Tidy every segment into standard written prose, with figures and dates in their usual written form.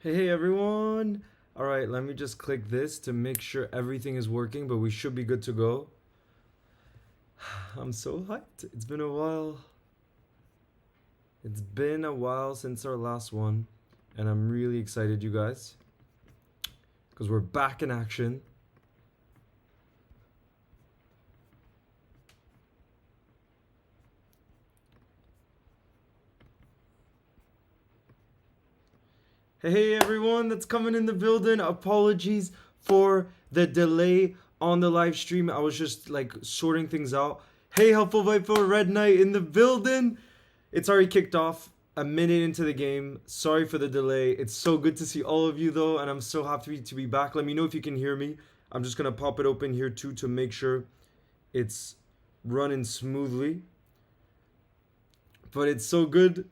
Hey everyone! Alright, let me just click this to make sure everything is working, but we should be good to go. I'm so hyped. It's been a while. It's been a while since our last one, and I'm really excited, you guys, because we're back in action. Hey everyone that's coming in the building. Apologies for the delay on the live stream. I was just like sorting things out. Hey, Helpful Viper Red Knight in the building. It's already kicked off a minute into the game. Sorry for the delay. It's so good to see all of you though, and I'm so happy to be back. Let me know if you can hear me. I'm just gonna pop it open here too to make sure it's running smoothly. But it's so good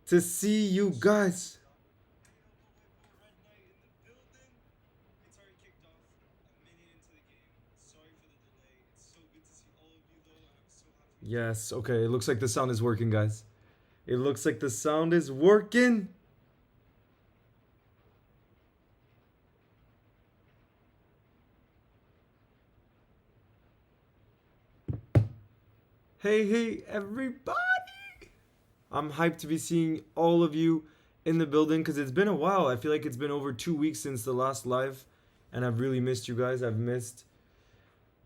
to see you guys. Yes, okay, it looks like the sound is working, guys. It looks like the sound is working. Hey, everybody! I'm hyped to be seeing all of you in the building because it's been a while. I feel like it's been over 2 weeks since the last live, and I've really missed you guys. I've missed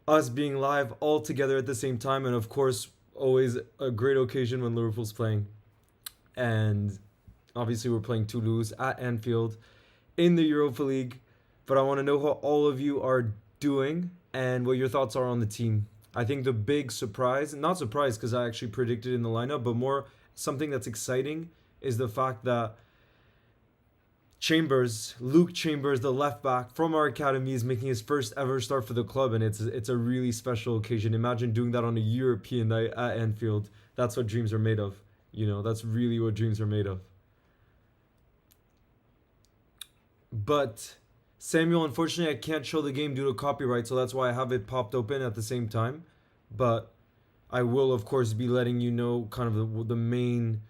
us being live all together at the same time, and of course, always a great occasion when Liverpool's playing. And obviously, we're playing Toulouse at Anfield in the Europa League. But I want to know how all of you are doing and what your thoughts are on the team. I think the big surprise, not surprise because I actually predicted in the lineup, but more something that's exciting is the fact that Luke Chambers, the left back from our academy, is making his first ever start for the club, and it's a really special occasion. Imagine doing that on a European night at Anfield. That's what dreams are made of. You know, that's really what dreams are made of. But Samuel, unfortunately, I can't show the game due to copyright, so that's why I have it popped open at the same time. But I will, of course, be letting you know kind of the main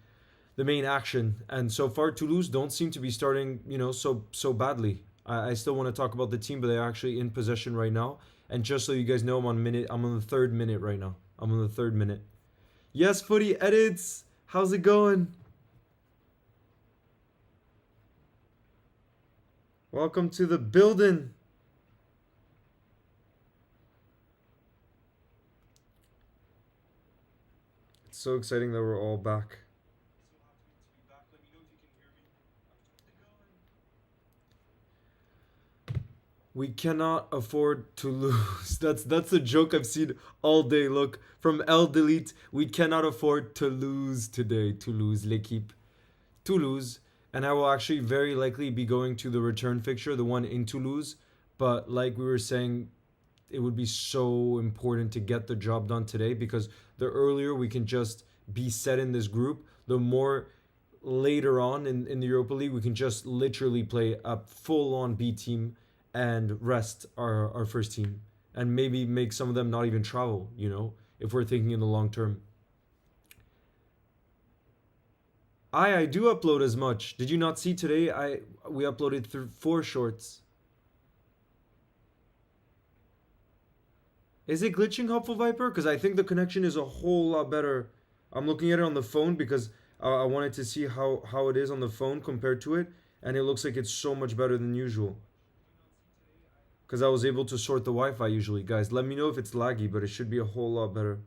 action. And so far, Toulouse don't seem to be starting, so badly. I still want to talk about the team, but they're actually in possession right now. And just so you guys know, I'm on the third minute right now. I'm on the third minute. Yes, Footy Edits. How's it going? Welcome to the building. It's so exciting that we're all back. We cannot afford to lose. That's a joke I've seen all day. Look, from L Delete, we cannot afford to lose today. Toulouse, l'équipe. Toulouse. And I will actually very likely be going to the return fixture, the one in Toulouse. But like we were saying, it would be so important to get the job done today because the earlier we can just be set in this group, the more later on in the Europa League we can just literally play a full-on B team and rest our first team and maybe make some of them not even travel, if we're thinking in the long term. I do upload as much. Did you not see today? We uploaded 4 shorts. Is it glitching, Helpful Viper? Because I think the connection is a whole lot better. I'm looking at it on the phone because I wanted to see how it is on the phone compared to it, and it looks like it's so much better than usual. Because I was able to sort the Wi-Fi usually. Guys, let me know if it's laggy, but it should be a whole lot better.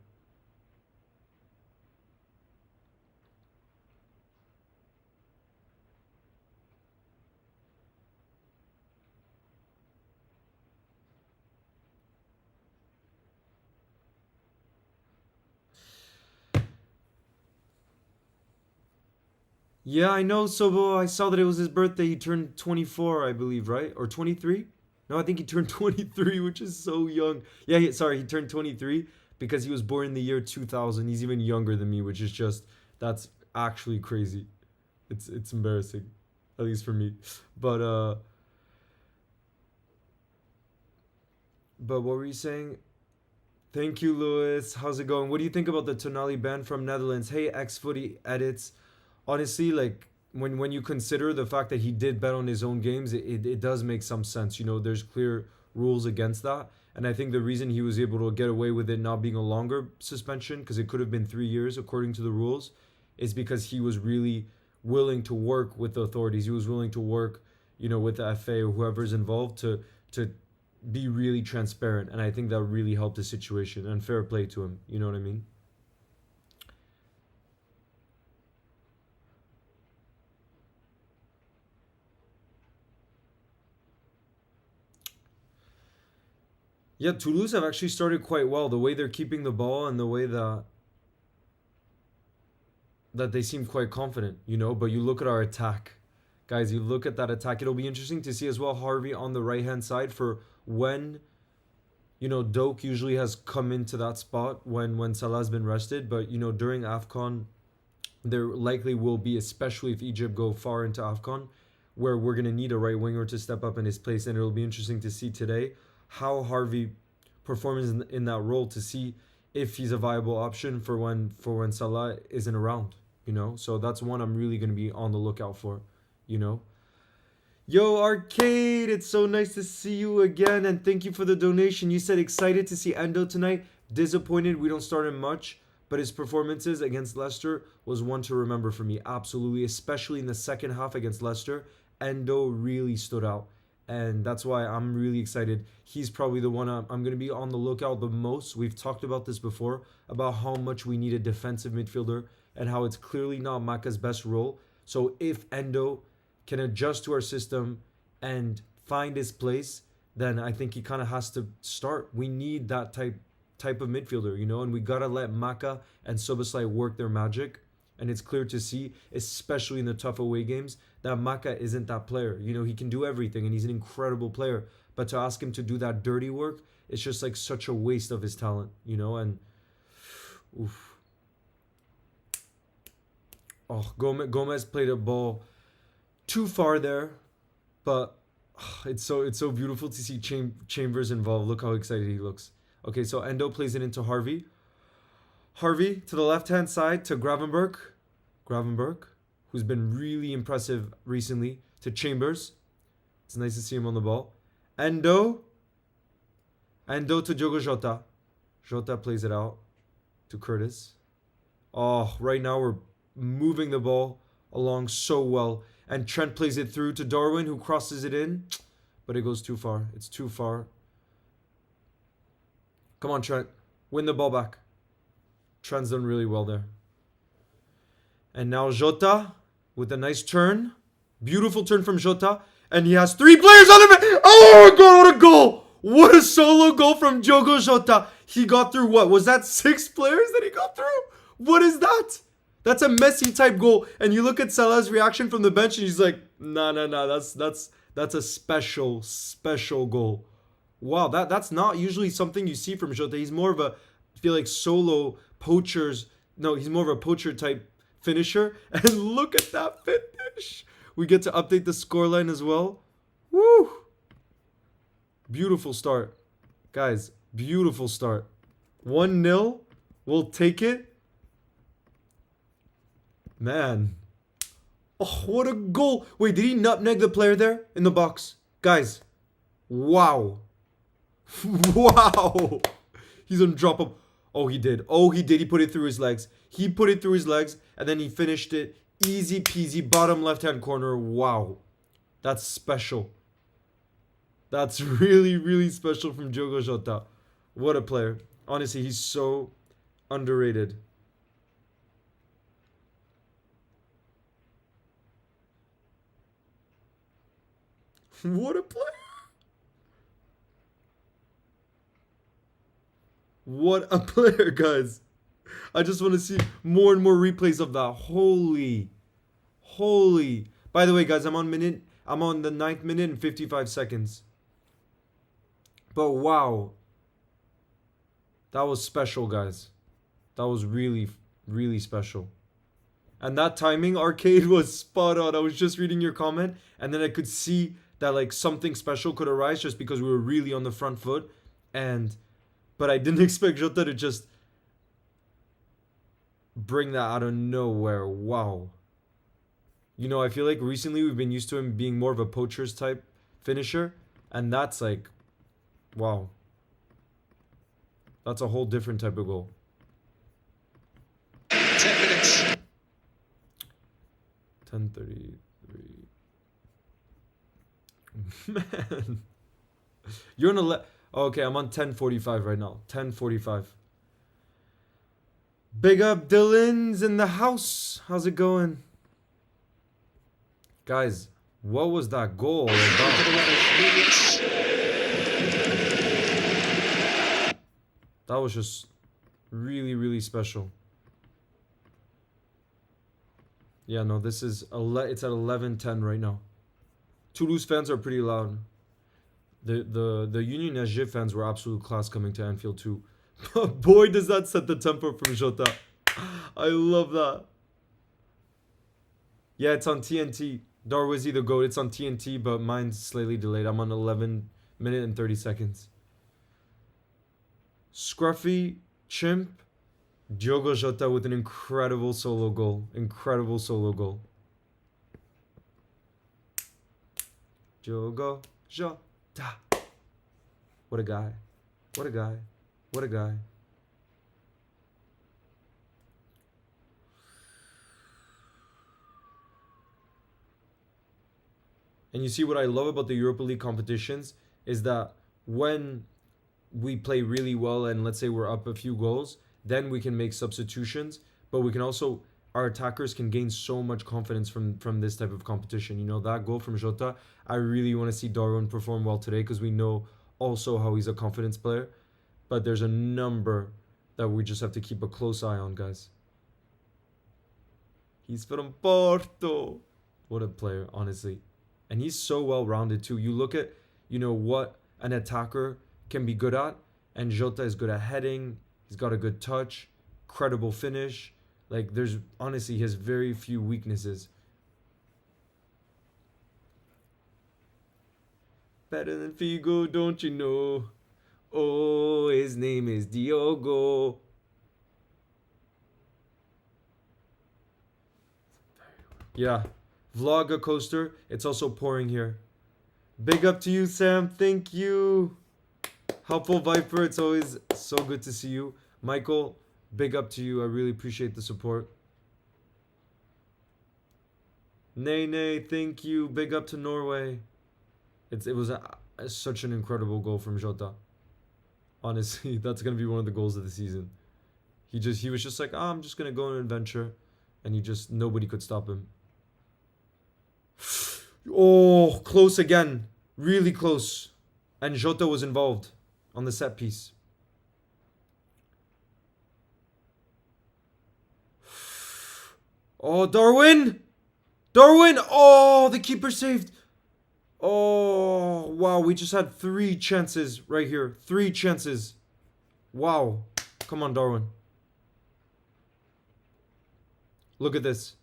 Yeah, I know, Sobo. I saw that it was his birthday. He turned 24, I believe, right? Or 23? No, I think he turned 23, which is so young. Yeah, sorry, he turned 23 because he was born in the year 2000. He's even younger than me, which is just, that's actually crazy. It's embarrassing, at least for me. But but what were you saying? Thank you, Lewis. How's it going? What do you think about the Tonali band from Netherlands? Hey, X Footy Edits. Honestly, like when you consider the fact that he did bet on his own games, it does make some sense. You know, there's clear rules against that. And I think the reason he was able to get away with it not being a longer suspension, because it could have been 3 years according to the rules, is because he was really willing to work with the authorities. He was willing to work, you know, with the FA or whoever's involved to be really transparent. And I think that really helped the situation. And fair play to him. You know what I mean? Yeah, Toulouse have actually started quite well. The way they're keeping the ball and the way that they seem quite confident, you know. But you look at our attack, guys. You look at that attack. It'll be interesting to see as well Harvey on the right hand side for when, you know, Doak usually has come into that spot when Salah's been rested. But you know, during AFCON, there likely will be, especially if Egypt go far into AFCON, where we're gonna need a right winger to step up in his place, and it'll be interesting to see today how Harvey performs in that role to see if he's a viable option for when Salah isn't around, you know. So that's one I'm really gonna be on the lookout for, you know. Yo, Arcade, it's so nice to see you again, and thank you for the donation. You said excited to see Endo tonight. Disappointed we don't start him much, but his performances against Leicester was one to remember for me. Absolutely, especially in the second half against Leicester, Endo really stood out. And that's why I'm really excited. He's probably the one I'm going to be on the lookout the most. We've talked about this before, about how much we need a defensive midfielder and how it's clearly not Maka's best role. So if Endo can adjust to our system and find his place, then I think he kind of has to start. We need that type of midfielder, you know, and we got to let Maka and Soboslai work their magic. And it's clear to see, especially in the tough away games, that Maka isn't that player. You know, he can do everything and he's an incredible player. But to ask him to do that dirty work, it's just like such a waste of his talent, you know? And oof. Oh, Gomez played a ball too far there, but it's so beautiful to see Chambers involved. Look how excited he looks. Okay, so Endo plays it into Harvey. Harvey to the left-hand side to Gravenberg, who's been really impressive recently, to Chambers. It's nice to see him on the ball. Endo to Diogo Jota. Jota plays it out to Curtis. Oh, right now we're moving the ball along so well. And Trent plays it through to Darwin, who crosses it in. But it goes too far. It's too far. Come on, Trent. Win the ball back. Trent's done really well there. And now Jota with a nice turn. Beautiful turn from Jota. And he has 3 players on him. Oh, my God, what a goal. What a solo goal from Diogo Jota. He got through what? Was that 6 players that he got through? What is that? That's a Messi type goal. And you look at Salah's reaction from the bench and he's like, nah. That's a special goal. Wow, that's not usually something you see from Jota. He's more of a, I feel like, solo poachers. No, he's more of a poacher type finisher. And look at that finish. We get to update the scoreline as well. Woo! Beautiful start. Guys, beautiful start. 1-0. We'll take it. Man. Oh, what a goal. Wait, did he nutmeg the player there in the box? Guys. Wow. Wow. He's undroppable. Oh, he did. He put it through his legs. And then he finished it. Easy peasy. Bottom left-hand corner. Wow. That's special. That's really, really special from Diogo Jota. What a player. Honestly, he's so underrated. What a player. What a player, guys. I just want to see more and more replays of that. Holy. By the way, guys, I'm on the 9th minute and 55 seconds. But wow. That was special, guys. That was really, really special. And that timing, Arcade, was spot on. I was just reading your comment, and then I could see that like something special could arise just because we were really on the front foot. But I didn't expect Jota to just bring that out of nowhere. Wow. You know, I feel like recently we've been used to him being more of a poacher's type finisher, and that's like, wow. That's a whole different type of goal. 10 minutes. 10:33. Man. You're on okay, I'm on 10:45 right now. 10:45. Big up Dylan's in the house. How's it going? Guys, what was that goal about? That was just really, really special. Yeah, no, this is it's at 11:10 right now. Toulouse fans are pretty loud. The Union SG fans were absolute class coming to Anfield too. Boy, does that set the tempo from Jota. I love that. Yeah, it's on TNT. Darwizi the GOAT. It's on TNT, but mine's slightly delayed. I'm on 11 minute and 30 seconds. Scruffy, Chimp, Diogo Jota with an incredible solo goal. Incredible solo goal. Diogo Jota. What a guy. What a guy. What a guy. And you see what I love about the Europa League competitions is that when we play really well and let's say we're up a few goals, then we can make substitutions, but we can also our attackers can gain so much confidence from this type of competition. You know, that goal from Jota, I really want to see Darwin perform well today because we know also how he's a confidence player, but there's a number that we just have to keep a close eye on, guys. He's from Porto. What a player, honestly. And he's so well-rounded too. You look at, you know, what an attacker can be good at, and Jota is good at heading. He's got a good touch, credible finish. Like, there's honestly, he has very few weaknesses. Better than Figo, don't you know? Oh, his name is Diogo. Yeah. Vlogger coaster. It's also pouring here. Big up to you, Sam. Thank you. Helpful Viper. It's always so good to see you. Michael, big up to you. I really appreciate the support. Nay, thank you. Big up to Norway. It was such an incredible goal from Jota. Honestly, that's gonna be one of the goals of the season. He was just like, I'm just gonna go on an adventure, and nobody could stop him. Oh, close again. Really close. And Jota was involved on the set piece. Oh, Darwin! Darwin! Oh, the keeper saved. Oh, wow. We just had 3 chances right here. 3 chances. Wow. Come on, Darwin. Look at this.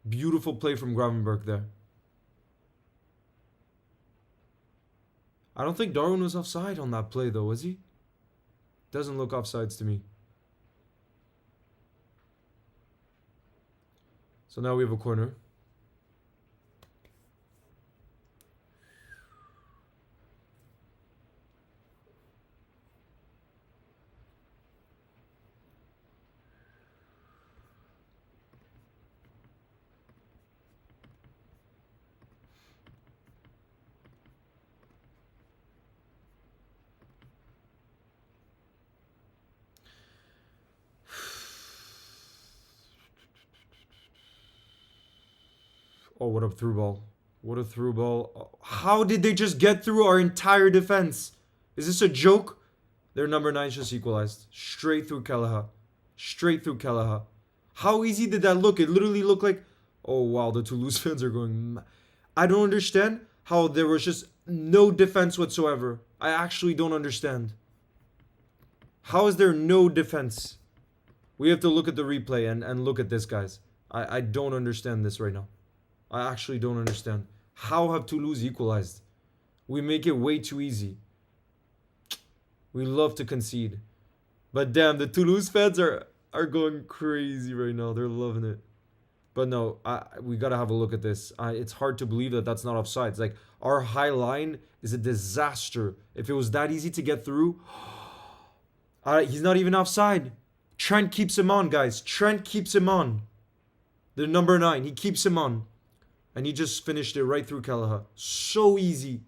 Beautiful play from Gravenberg there. I don't think Darwin was offside on that play, though, was he? Doesn't look offsides to me. So now we have a corner. Oh, what a through ball. What a through ball. How did they just get through our entire defense? Is this a joke? Their number 9 just equalized. Straight through Kalaha. Straight through Kalaha. How easy did that look? It literally looked like... Oh, wow. The Toulouse fans are going... I don't understand how there was just no defense whatsoever. I actually don't understand. How is there no defense? We have to look at the replay and look at this, guys. I don't understand this right now. I actually don't understand. How have Toulouse equalized? We make it way too easy. We love to concede. But damn, the Toulouse fans are going crazy right now. They're loving it. But no, we gotta have a look at this. It's hard to believe that that's not offside. It's like our high line is a disaster. If it was that easy to get through, he's not even offside. Trent keeps him on, guys. Trent keeps him on. The number 9, he keeps him on, and he just finished it right through Kelleher. So easy.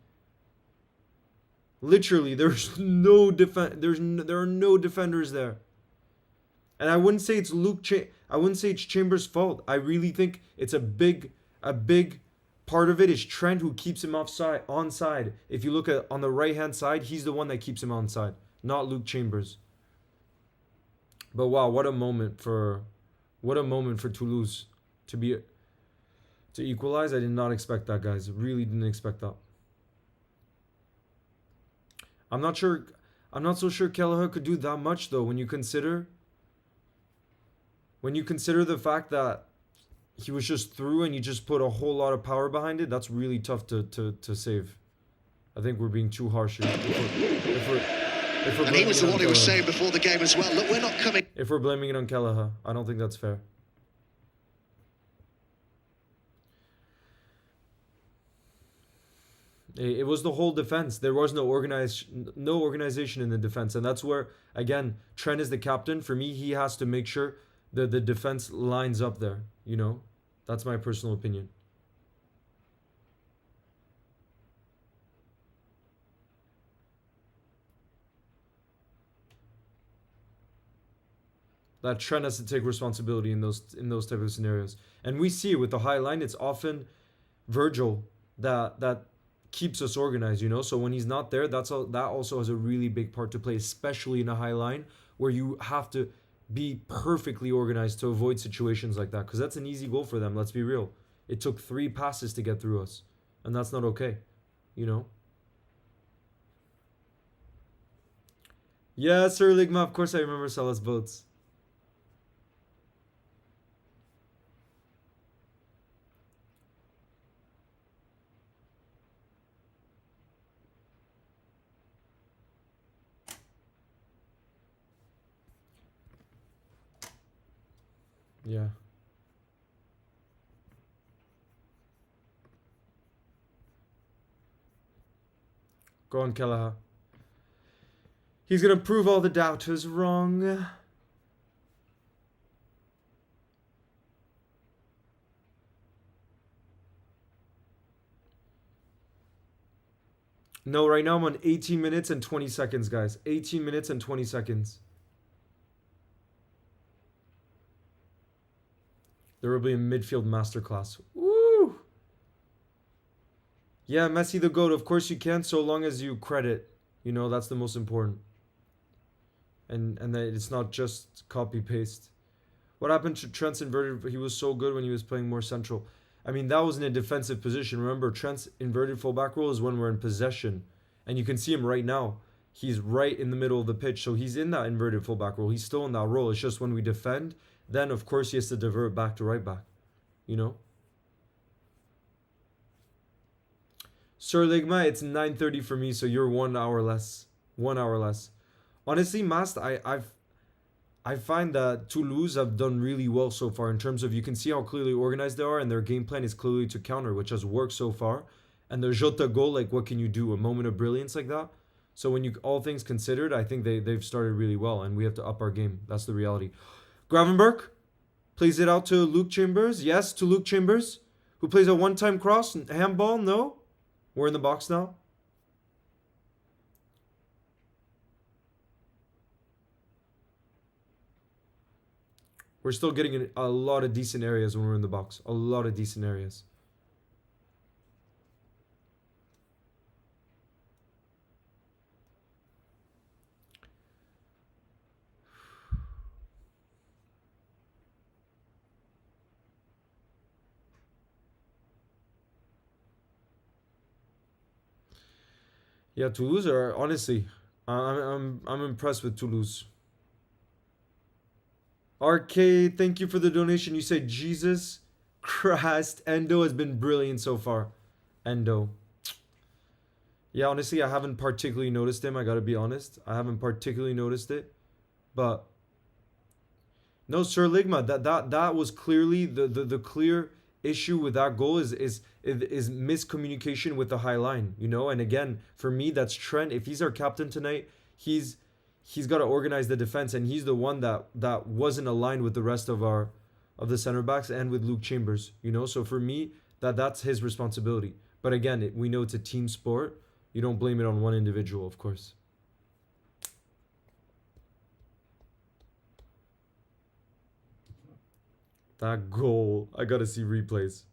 Literally, there's no defense. There are no defenders there. And I wouldn't say it's I wouldn't say it's Chambers' fault. I really think it's a big part of it is Trent who keeps him onside. If you look at on the right hand side, he's the one that keeps him onside, not Luke Chambers. But wow, what a moment for Toulouse to equalize. I did not expect that, guys. Really didn't expect that. I'm not so sure Kelleher could do that much though when you consider the fact that he was just through and you just put a whole lot of power behind it. That's really tough to save. I think we're being too harsh here. And he was the one who was saying before the game as well, look, we're not coming. If we're blaming it on Kelleher, I don't think that's fair. It was the whole defense. There was no organization in the defense. And that's where, again, Trent is the captain. For me, he has to make sure that the defense lines up there. You know, that's my personal opinion. That Trent has to take responsibility in those type of scenarios. And we see it with the high line. It's often Virgil that keeps us organized, you know. So when he's not there, that also has a really big part to play, especially in a high line where you have to be perfectly organized to avoid situations like that, because that's an easy goal for them. Let's be real. It took 3 passes to get through us, and that's not okay, you know. Yeah, Sir Ligma, of course I remember Salah's boats. Yeah. Go on, Kelleher. He's gonna prove all the doubters wrong. No, right now I'm on 18 minutes and 20 seconds, guys. 18 minutes and 20 seconds. There will be a midfield masterclass. Woo! Yeah, Messi the GOAT. Of course you can, so long as you credit. You know, that's the most important. And that it's not just copy-paste. What happened to Trent's inverted? He was so good when he was playing more central. I mean, that was in a defensive position. Remember, Trent's inverted fullback role is when we're in possession. And you can see him right now. He's right in the middle of the pitch. So he's in that inverted fullback role. He's still in that role. It's just when we defend, then of course he has to divert back to right back. You know? Sir Ligma, it's 9:30 for me, so you're 1 hour less. 1 hour less. Honestly, Mast, I find that Toulouse have done really well so far in terms of, you can see how clearly organized they are, and their game plan is clearly to counter, which has worked so far. And the Jota goal, like, what can you do? A moment of brilliance like that? So when you, all things considered, I think they've started really well, and we have to up our game. That's the reality. Gravenberg plays it out to Luke Chambers. Yes, to Luke Chambers, who plays a one-time cross. Handball, no. We're in the box now. We're still getting a lot of decent areas when we're in the box. A lot of decent areas. Yeah, Toulouse are, honestly, I'm impressed with Toulouse. Arcade, thank you for the donation. You said Jesus Christ. Endo has been brilliant so far. Endo. Yeah, honestly, I haven't particularly noticed him. I gotta be honest. I haven't particularly noticed it. But No, Sir Ligma, that was clearly the clear issue with that goal is miscommunication with the high line, you know. And again, for me, that's Trent. If he's our captain tonight, he's he's got to organize the defense, and he's the one that wasn't aligned with the rest of the center backs and with Luke Chambers, you know. So for me, that's his responsibility. But again, we know it's a team sport. You don't blame it on one individual, of course. That goal, I gotta see replays.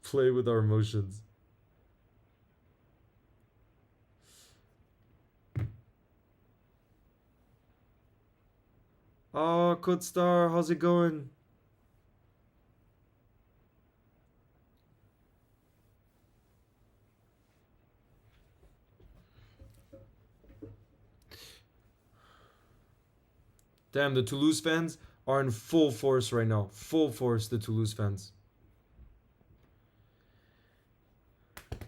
Play with our emotions. Oh, Coodstar, how's it going? Damn, the Toulouse fans are in full force right now. Full force, the Toulouse fans.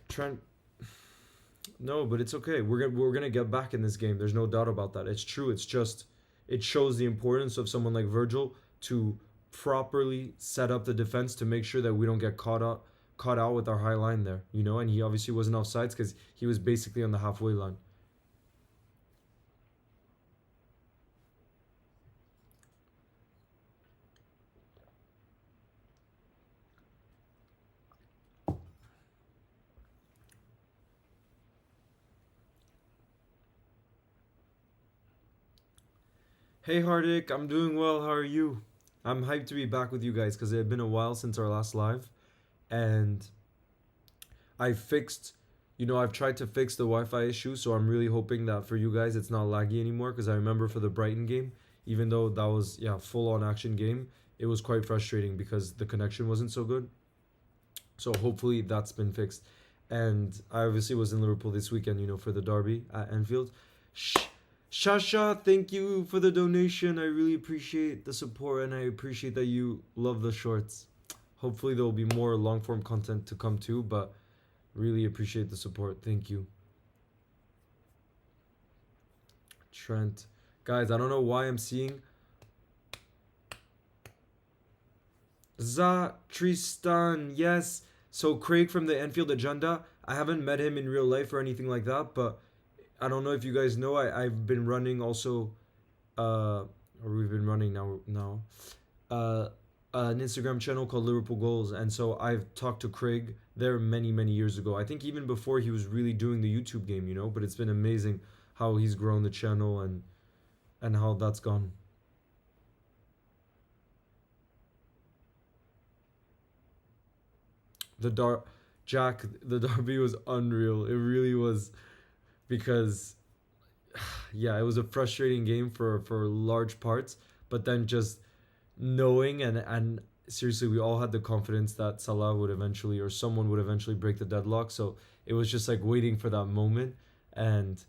Trent, no, but it's okay. We're gonna get back in this game. There's no doubt about that. It's true. It's just it shows the importance of someone like Virgil to properly set up the defense to make sure that we don't get caught out with our high line there. You know, and he obviously wasn't offsides because he was basically on the halfway line. Hey Hardik, I'm doing well. How are you? I'm hyped to be back with you guys because it had been a while since our last live, and I fixed, I've tried to fix the Wi-Fi issue, so I'm really hoping that for you guys it's not laggy anymore. Because I remember for the Brighton game, even though that was full on action game, it was quite frustrating because the connection wasn't so good. So hopefully that's been fixed. And I obviously was in Liverpool this weekend, for the derby at Anfield. Shasha, thank you for the donation. I really appreciate the support, and I appreciate that you love the shorts. Hopefully there will be more long form content to come too, but really appreciate the support. Thank you. Trent. Guys, I don't know why I'm seeing Tristan. Yes. So Craig from the Anfield Agenda. I haven't met him in real life or anything like that, but I don't know if you guys know. I've been running also, or we've been running now, uh, an Instagram channel called Liverpool Goals, and so I've talked to Craig there many years ago. I think even before he was really doing the YouTube game, But it's been amazing how he's grown the channel and how that's gone. The dar Jack, the derby was unreal. It really was because yeah, it was a frustrating game for large parts, but then just knowing and seriously, we all had the confidence that Salah would eventually or someone would eventually break the deadlock. So it was just like waiting for that moment, and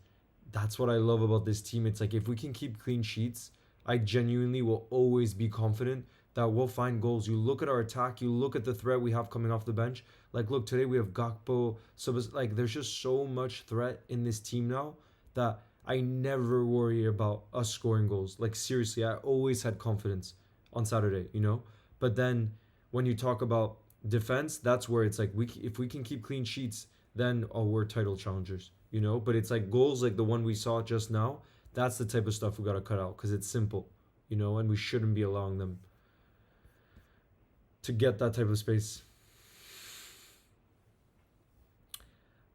that's what I love about this team. It's like if we can keep clean sheets, I genuinely will always be confident that we'll find goals. You look at our attack, you look at the threat we have coming off the bench. Like, look, today we have Gakpo. So, like, there's just so much threat in this team now that I never worry about us scoring goals. Like, seriously, I always had confidence on Saturday. But then when you talk about defense, that's where it's like, if we can keep clean sheets, then, oh, we're title challengers. But it's like goals like the one we saw just now. That's the type of stuff we got to cut out because it's simple, and we shouldn't be allowing them to get that type of space.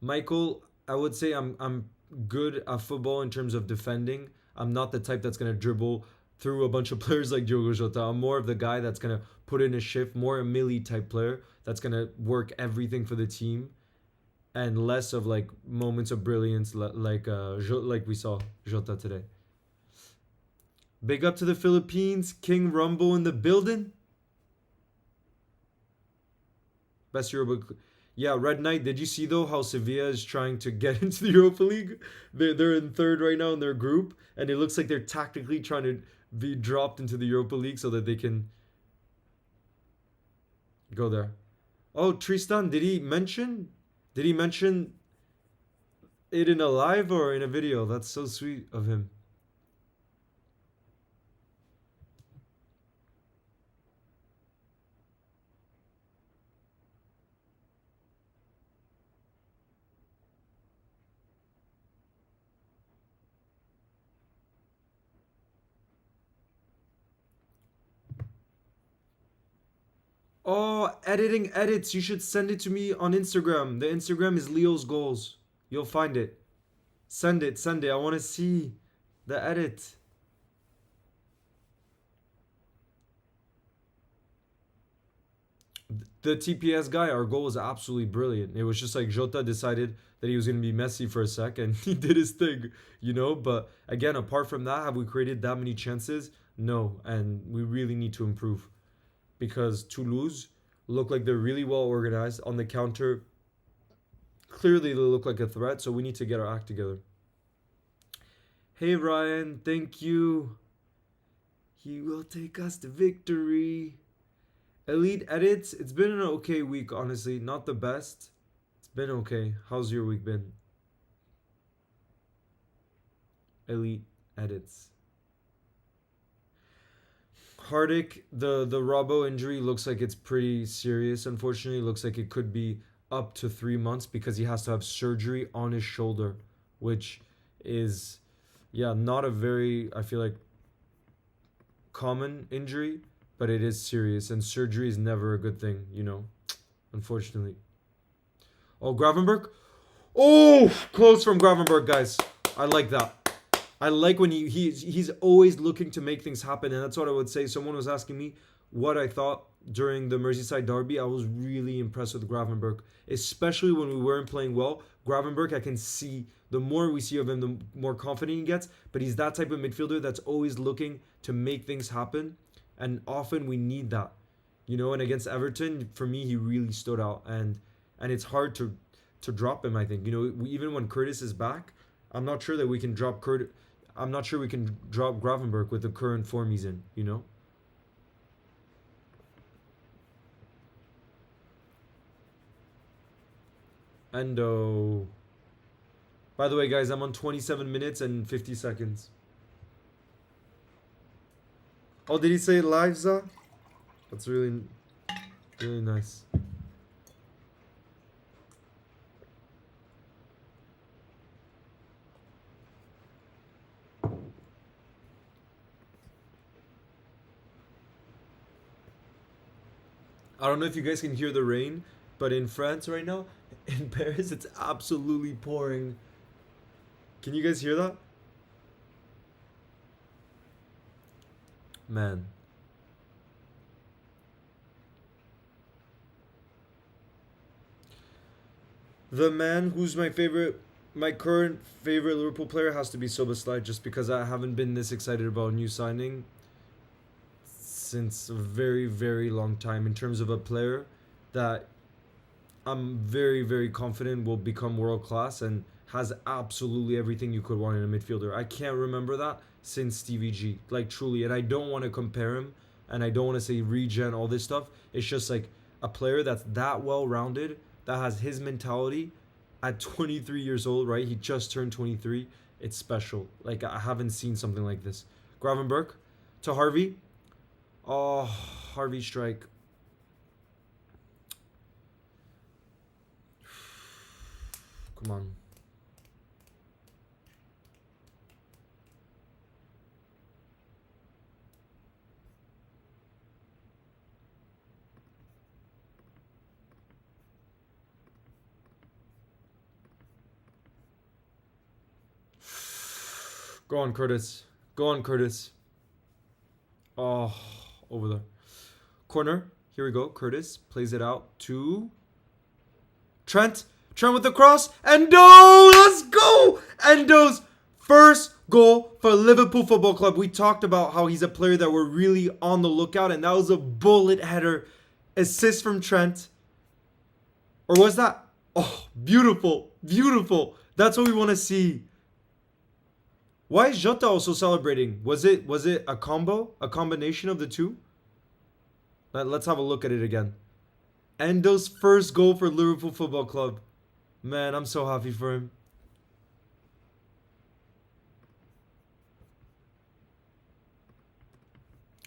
Michael, I would say I'm good at football in terms of defending. I'm not the type that's gonna dribble through a bunch of players like Diogo Jota. I'm more of the guy that's gonna put in a shift, more a Millie type player that's gonna work everything for the team, and less of like moments of brilliance like we saw Jota today. Big up to the Philippines, King Rumble in the building. Best Europa. Yeah, Red Knight. Did you see though how Sevilla is trying to get into the Europa League? They're in third right now in their group, and it looks like they're tactically trying to be dropped into the Europa League so that they can go there. Oh, Tristan, did he mention It in a live or in a video? That's so sweet of him. Oh, editing edits. You should send it to me on Instagram. The Instagram is Leo's Goals. You'll find it. Send it, send it. I want to see the edit. The TPS guy, our goal was absolutely brilliant. It was just like Jota decided that he was going to be messy for a sec and he did his thing, you know? But again, apart from that, have we created that many chances? No. And we really need to improve because Toulouse look like they're really well organized on the counter. Clearly, they look like a threat, so we need to get our act together. Hey, Ryan, thank you. He will take us to victory. Elite edits. It's been an okay week, honestly. Not the best. It's been okay. How's your week been? Elite edits. Hardick, the Robbo injury looks like it's pretty serious. Unfortunately, looks like it could be up to 3 months because he has to have surgery on his shoulder, which is, yeah, not a very, I feel like, common injury, but it is serious, and surgery is never a good thing, you know, unfortunately. Oh, Gravenberg? Oh, close from Gravenberg, guys. I like that. I like when he's always looking to make things happen, and that's what I would say. Someone was asking me what I thought during the Merseyside derby. I was really impressed with Gravenberg, especially when we weren't playing well. Gravenberg, I can see, the more we see of him, the more confident he gets, but he's that type of midfielder that's always looking to make things happen, and often we need that, you know. And against Everton, for me, he really stood out, and it's hard to drop him. I think, you know, even when Curtis is back, I'm not sure that we can drop Curtis. I'm not sure we can drop Gravenberg with the current form he's in, you know. Endo. By the way, guys, I'm on 27 minutes and 50 seconds. Oh, did he say live, Za? That's really, really nice. I don't know if you guys can hear the rain, but in France right now, in Paris, it's absolutely pouring. Can you guys hear that? Man. The man who's my current favorite Liverpool player has to be Soboslai, just because I haven't been this excited about a new signing since a very, very long time, in terms of a player that I'm very, very confident will become world class and has absolutely everything you could want in a midfielder. I can't remember that since Stevie G, like truly. And I don't want to compare him, and I don't want to say regen, all this stuff. It's just like a player that's that well rounded, that has his mentality at 23 years old, right? He just turned 23. It's special. Like, I haven't seen something like this. Gravenberg to Harvey. Oh, Harvey strike. Come on. Go on, Curtis. Go on, Curtis. Oh, over there. Corner. Here we go. Curtis plays it out to Trent. Trent with the cross. Endo! Let's go! Endo's first goal for Liverpool Football Club. We talked about how he's a player that we're really on the lookout, and that was a bullet header. Assist from Trent. Or was that? Oh, beautiful. Beautiful. That's what we want to see. Why is Jota also celebrating? Was it a combo? A combination of the two? Let's have a look at it again. Endo's first goal for Liverpool Football Club. Man, I'm so happy for him.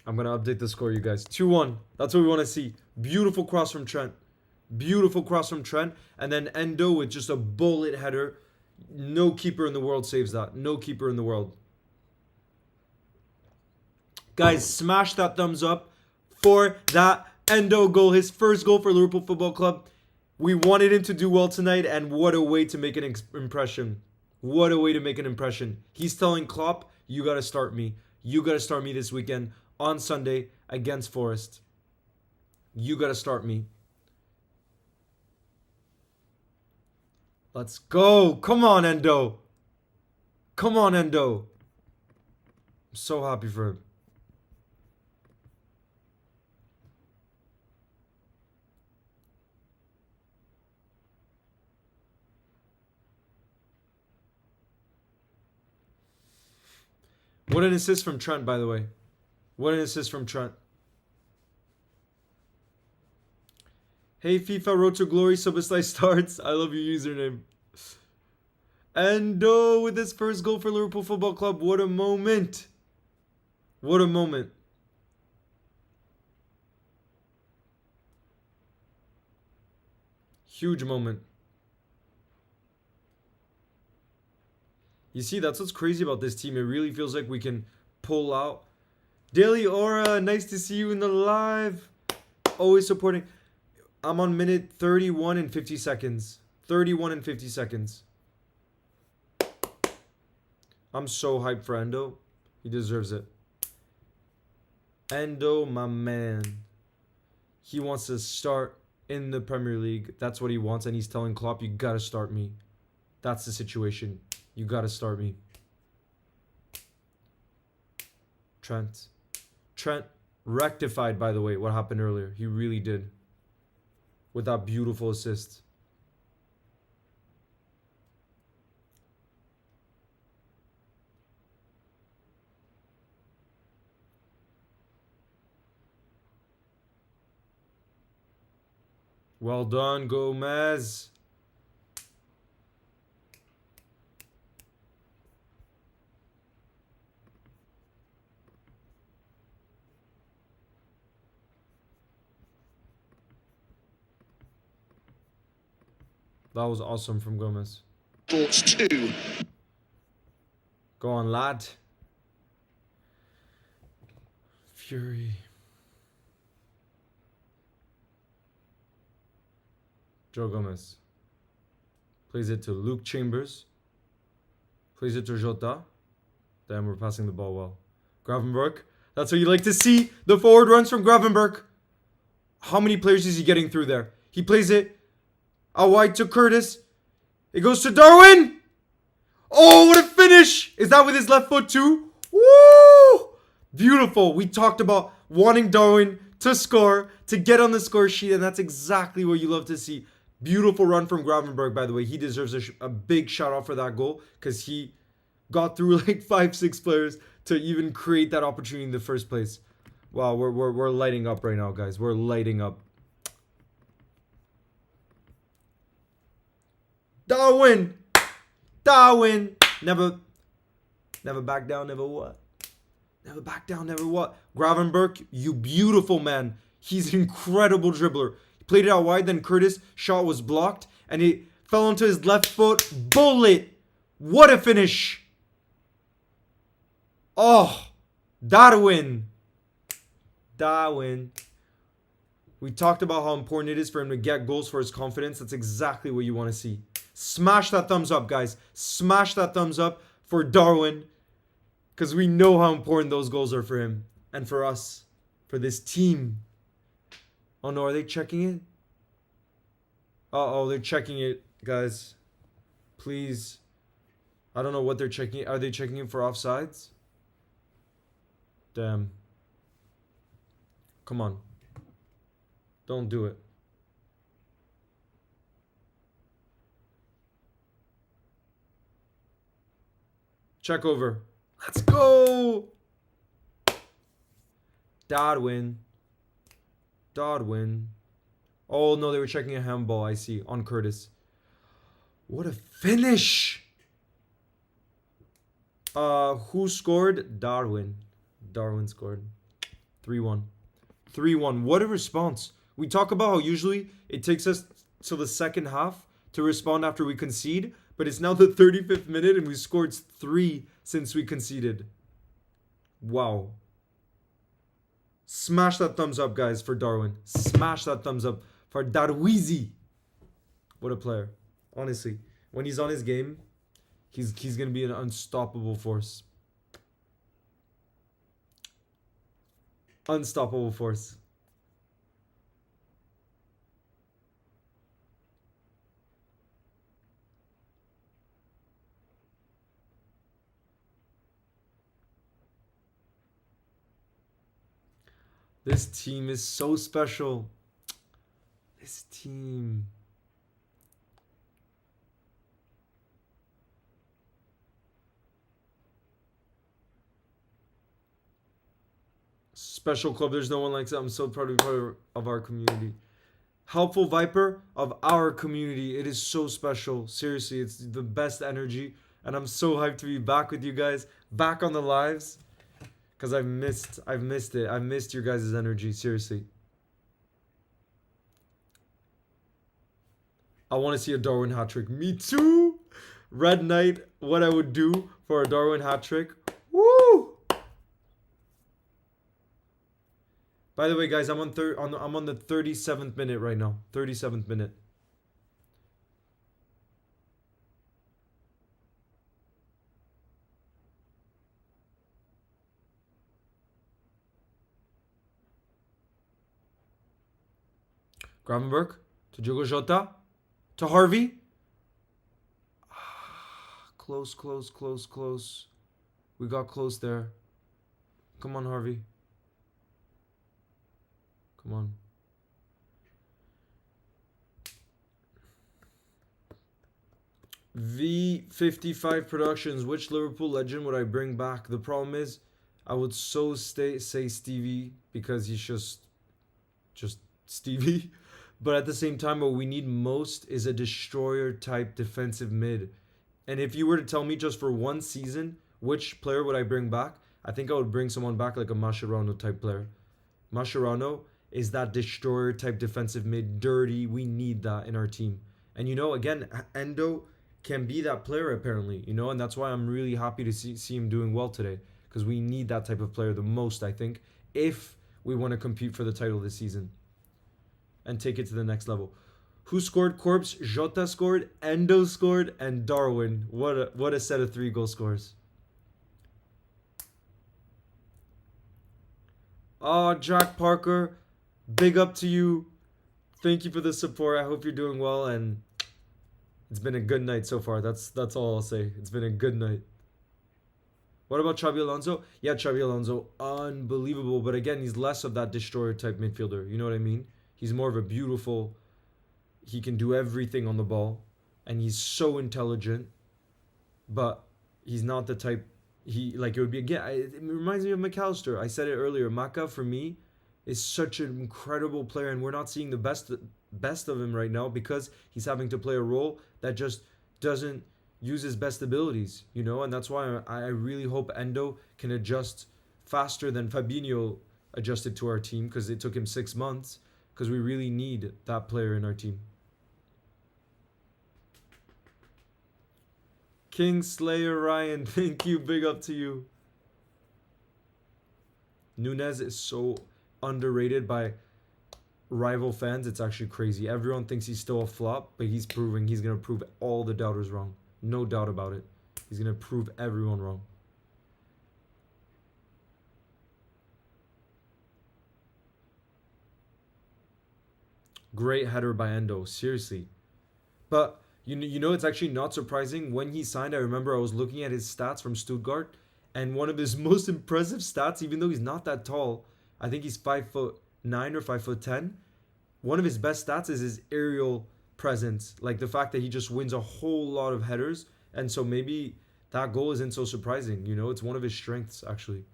I'm going to update the score, you guys. 2-1. That's what we want to see. Beautiful cross from Trent. Beautiful cross from Trent. And then Endo with just a bullet header. No keeper in the world saves that. No keeper in the world. Guys, smash that thumbs up for that Endo goal. His first goal for Liverpool Football Club. We wanted him to do well tonight, and what a way to make an impression. What a way to make an impression. He's telling Klopp, you got to start me. You got to start me this weekend on Sunday against Forest. You got to start me. Let's go. Come on, Endo. Come on, Endo. I'm so happy for him. What an assist from Trent, by the way. What an assist from Trent. Hey, FIFA Road to Glory, Subaslice starts. I love your username. Endo with his first goal for Liverpool Football Club. What a moment. What a moment. Huge moment. You see, that's what's crazy about this team. It really feels like we can pull out. Daily Aura, nice to see you in the live. Always supporting. I'm on minute 31 and 50 seconds. 31 and 50 seconds. I'm so hyped for Endo. He deserves it. Endo, my man. He wants to start in the Premier League. That's what he wants. And he's telling Klopp, you got to start me. That's the situation. You got to start me. Trent. Trent rectified, by the way, what happened earlier. He really did. With that beautiful assist. Well done, Gomez. That was awesome from Gomez. Thoughts too. Go on, lad. Fury. Joe Gomez. Plays it to Luke Chambers. Plays it to Jota. Damn, we're passing the ball well. Gravenberch. That's what you like to see. The forward runs from Gravenberch. How many players is he getting through there? He plays it out wide to Curtis. It goes to Darwin. Oh, what a finish. Is that with his left foot too? Woo! Beautiful. We talked about wanting Darwin to score, to get on the score sheet, and that's exactly what you love to see. Beautiful run from Gravenberch, by the way. He deserves a big shout out for that goal because he got through like 5-6 players to even create that opportunity in the first place. Wow, we're lighting up right now, guys. We're lighting up. Darwin! Darwin! Never back down, never what? Never back down, never what? Gravenberch, you beautiful man. He's an incredible dribbler. He played it out wide, then Curtis' shot was blocked, and it fell onto his left foot. Bullet! What a finish! Oh! Darwin! Darwin. We talked about how important it is for him to get goals for his confidence. That's exactly what you want to see. Smash that thumbs up, guys. Smash that thumbs up for Darwin. Because we know how important those goals are for him. And for us. For this team. Oh no, are they checking it? Uh-oh, they're checking it, guys. Please. I don't know what they're checking. Are they checking it for offsides? Damn. Come on. Don't do it. Check over. Let's go! Darwin. Darwin. Oh, no, they were checking a handball, I see, on Curtis. What a finish! Who scored? Darwin. Darwin scored. 3-1. 3-1. What a response. We talk about how usually it takes us till the second half to respond after we concede, but it's now the 35th minute and we scored 3 since we conceded. Wow. Smash that thumbs up, guys, for Darwin. Smash that thumbs up for Darwizi. What a player. Honestly, when he's on his game, he's going to be an unstoppable force. Unstoppable force. This team is so special. This team. Special club. There's no one like that. I'm so proud to be part of our community. Helpful Viper of our community. It is so special. Seriously, it's the best energy. And I'm so hyped to be back with you guys. Back on the lives. Because I've missed it. I've missed your guys' energy. Seriously. I want to see a Darwin hat trick. Me too. Red Knight. What I would do for a Darwin hat trick. Woo! By the way, guys, I'm on the 37th minute right now. 37th minute. Gravenberg to Diogo Jota to Harvey. Close. We got close there. Come on, Harvey. Come on. V55 Productions. Which Liverpool legend would I bring back? The problem is, I would say Stevie because he's just Stevie. But at the same time, what we need most is a destroyer type defensive mid. And if you were to tell me just for one season, which player would I bring back? I think I would bring someone back like a Mascherano type player. Mascherano is that destroyer type defensive mid, dirty. We need that in our team. And again, Endo can be that player apparently, and that's why I'm really happy to see him doing well today, because we need that type of player the most, I think, if we want to compete for the title this season and take it to the next level. Who scored? Corpse, Jota scored, Endo scored, and Darwin. What a set of 3 goal scores. Oh, Jack Parker, big up to you. Thank you for the support. I hope you're doing well, and it's been a good night so far. That's all I'll say. It's been a good night. What about Xabi Alonso? Yeah, Xabi Alonso, unbelievable. But again, he's less of that destroyer type midfielder. You know what I mean? He's more of a beautiful. He can do everything on the ball, and he's so intelligent. But he's not the type. It would be again. It reminds me of McAllister. I said it earlier. Maka for me is such an incredible player, and we're not seeing the best of him right now because he's having to play a role that just doesn't use his best abilities, and that's why I really hope Endo can adjust faster than Fabinho adjusted to our team, because it took him 6 months, because we really need that player in our team. Kingslayer Ryan, thank you, big up to you. Nunez is so underrated by rival fans. It's actually crazy. Everyone thinks he's still a flop, but he's going to prove all the doubters wrong. No doubt about it. He's going to prove everyone wrong. Great header by Endo, seriously. But it's actually not surprising. When he signed, I remember I was looking at his stats from Stuttgart, and one of his most impressive stats, even though he's not that tall, I think he's 5'9" or 5'10". One of his best stats is his aerial presence, like the fact that he just wins a whole lot of headers, and so maybe that goal isn't so surprising. It's one of his strengths actually.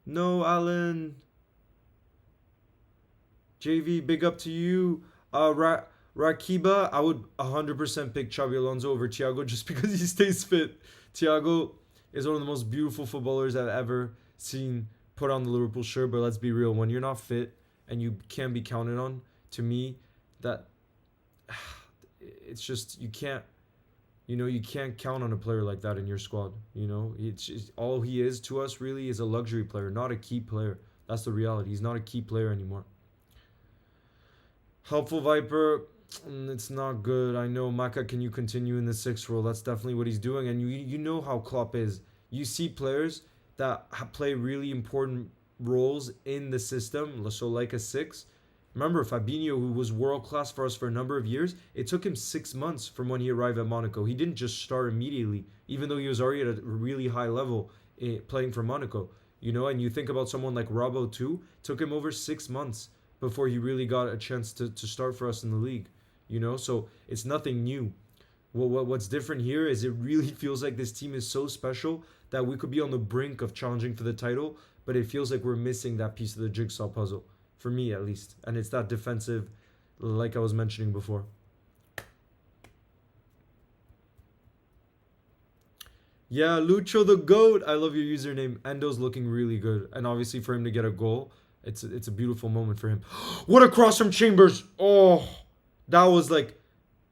No, Alan. JV, big up to you. Rakiba, I would 100% pick Xabi Alonso over Thiago just because he stays fit. Thiago is one of the most beautiful footballers I've ever seen put on the Liverpool shirt, but let's be real. When you're not fit and you can't be counted on, to me, that it's just you can't. You can't count on a player like that in your squad. It's just, all he is to us really is a luxury player, not a key player. That's the reality. He's not a key player anymore. Helpful Viper, it's not good. I know. Maka, can you continue in the sixth role? That's definitely what he's doing. And you know how Klopp is. You see players that play really important roles in the system, so like a six. Remember, Fabinho, who was world class for us for a number of years, it took him 6 months from when he arrived at Monaco. He didn't just start immediately, even though he was already at a really high level playing for Monaco. And you think about someone like Robbo too, took him over 6 months before he really got a chance to start for us in the league. So it's nothing new. What's different here is it really feels like this team is so special that we could be on the brink of challenging for the title, but it feels like we're missing that piece of the jigsaw puzzle. For me, at least. And it's that defensive, like I was mentioning before. Yeah, Lucho the GOAT. I love your username. Endo's looking really good. And obviously for him to get a goal, it's a beautiful moment for him. What a cross from Chambers. Oh, that was like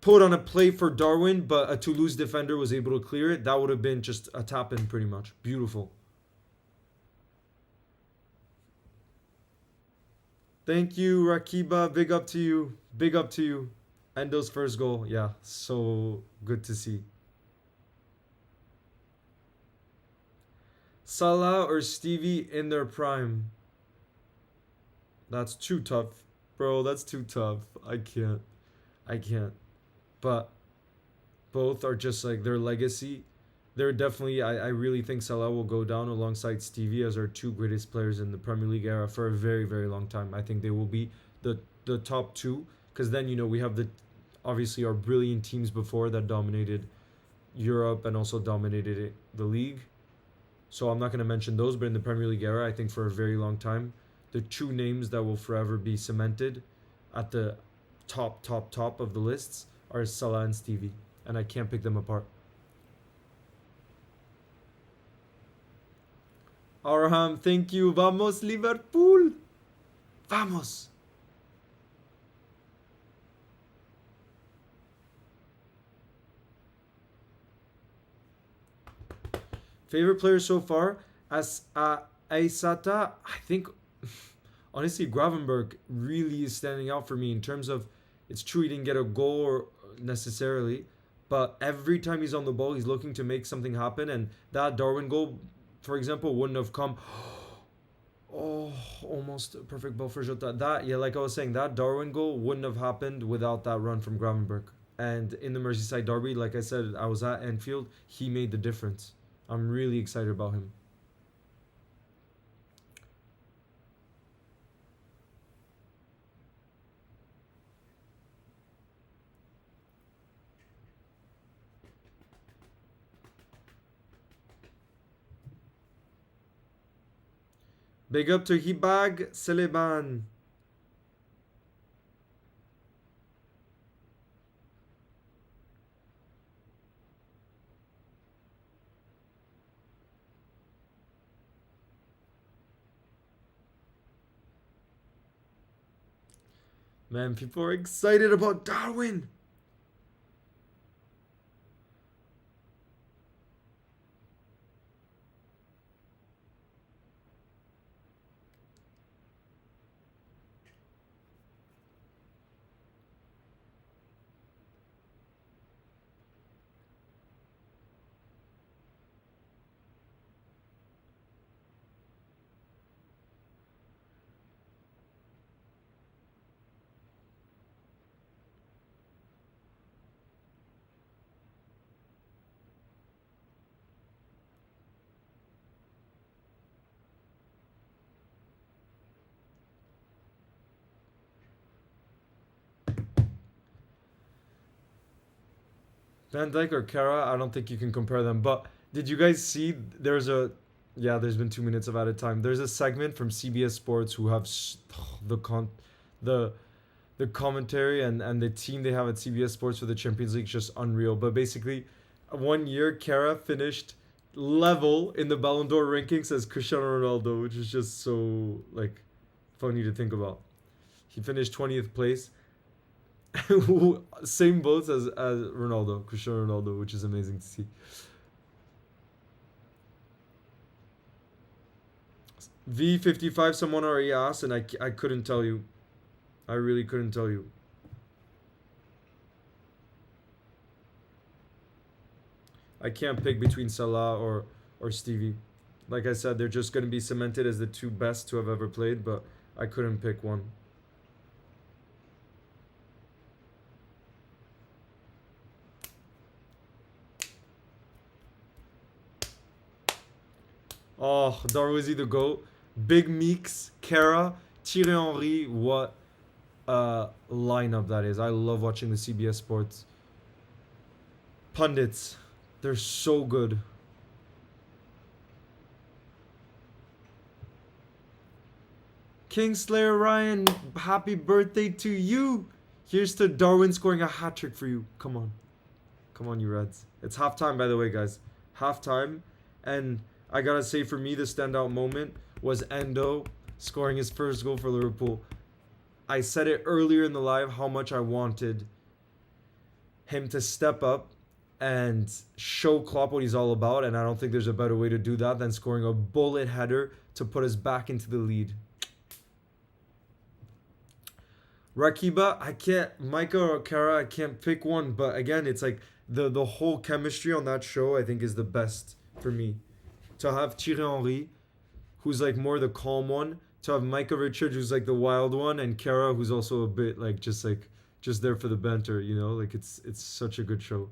put on a plate for Darwin, but a Toulouse defender was able to clear it. That would have been just a tap-in pretty much. Beautiful. Thank you, Rakiba. Big up to you. Big up to you. Endo's first goal. Yeah, so good to see. Salah or Stevie in their prime? That's too tough. Bro, that's too tough. I can't. I can't. But both are just like their legacy. They're definitely, I really think Salah will go down alongside Stevie as our two greatest players in the Premier League era for a very, very long time. I think they will be the top two, because then, we have obviously our brilliant teams before that dominated Europe and also dominated the league. So I'm not going to mention those, but in the Premier League era, I think for a very long time, the two names that will forever be cemented at the top of the lists are Salah and Stevie, and I can't pick them apart. Arham, thank you. Vamos, Liverpool. Vamos. Favorite player so far? As Aysata, I think, honestly, Gravenberg really is standing out for me in terms of, it's true he didn't get a goal necessarily, but every time he's on the ball, he's looking to make something happen, and that Darwin goal, for example, wouldn't have come. Oh, almost a perfect ball for Jota. Like I was saying, that Darwin goal wouldn't have happened without that run from Gravenberg. And in the Merseyside derby, like I said, I was at Anfield. He made the difference. I'm really excited about him. Big up to Hibag Seleban. Man, people are excited about Darwin. Van Dijk or Kara, I don't think you can compare them. But did you guys see there's been 2 minutes of added time. There's a segment from CBS Sports who have the the commentary and the team they have at CBS Sports for the Champions League is just unreal. But basically, one year Kara finished level in the Ballon d'Or rankings as Cristiano Ronaldo, which is just so like funny to think about. He finished 20th place. Same boats as Ronaldo, Cristiano Ronaldo, which is amazing to see. V55, someone already asked, and I couldn't tell you. I really couldn't tell you. I can't pick between Salah or Stevie. Like I said, they're just going to be cemented as the two best to have ever played, but I couldn't pick one. Oh, Darwizi the GOAT. Big Meeks, Kara, Thierry Henry. What a lineup that is. I love watching the CBS Sports. Pundits. They're so good. Kingslayer Ryan, happy birthday to you. Here's to Darwin scoring a hat trick for you. Come on. Come on, you Reds. It's halftime, by the way, guys. Halftime. And I gotta say, for me, the standout moment was Endo scoring his first goal for Liverpool. I said it earlier in the live how much I wanted him to step up and show Klopp what he's all about, and I don't think there's a better way to do that than scoring a bullet header to put us back into the lead. Rakiba, I can't, Micah or Kara, I can't pick one, but again, it's like the whole chemistry on that show, I think, is the best for me. To have Thierry Henry, who's like more the calm one, to have Micah Richards, who's like the wild one, and Kara, who's also a bit like just there for the banter, you know? Like it's such a good show.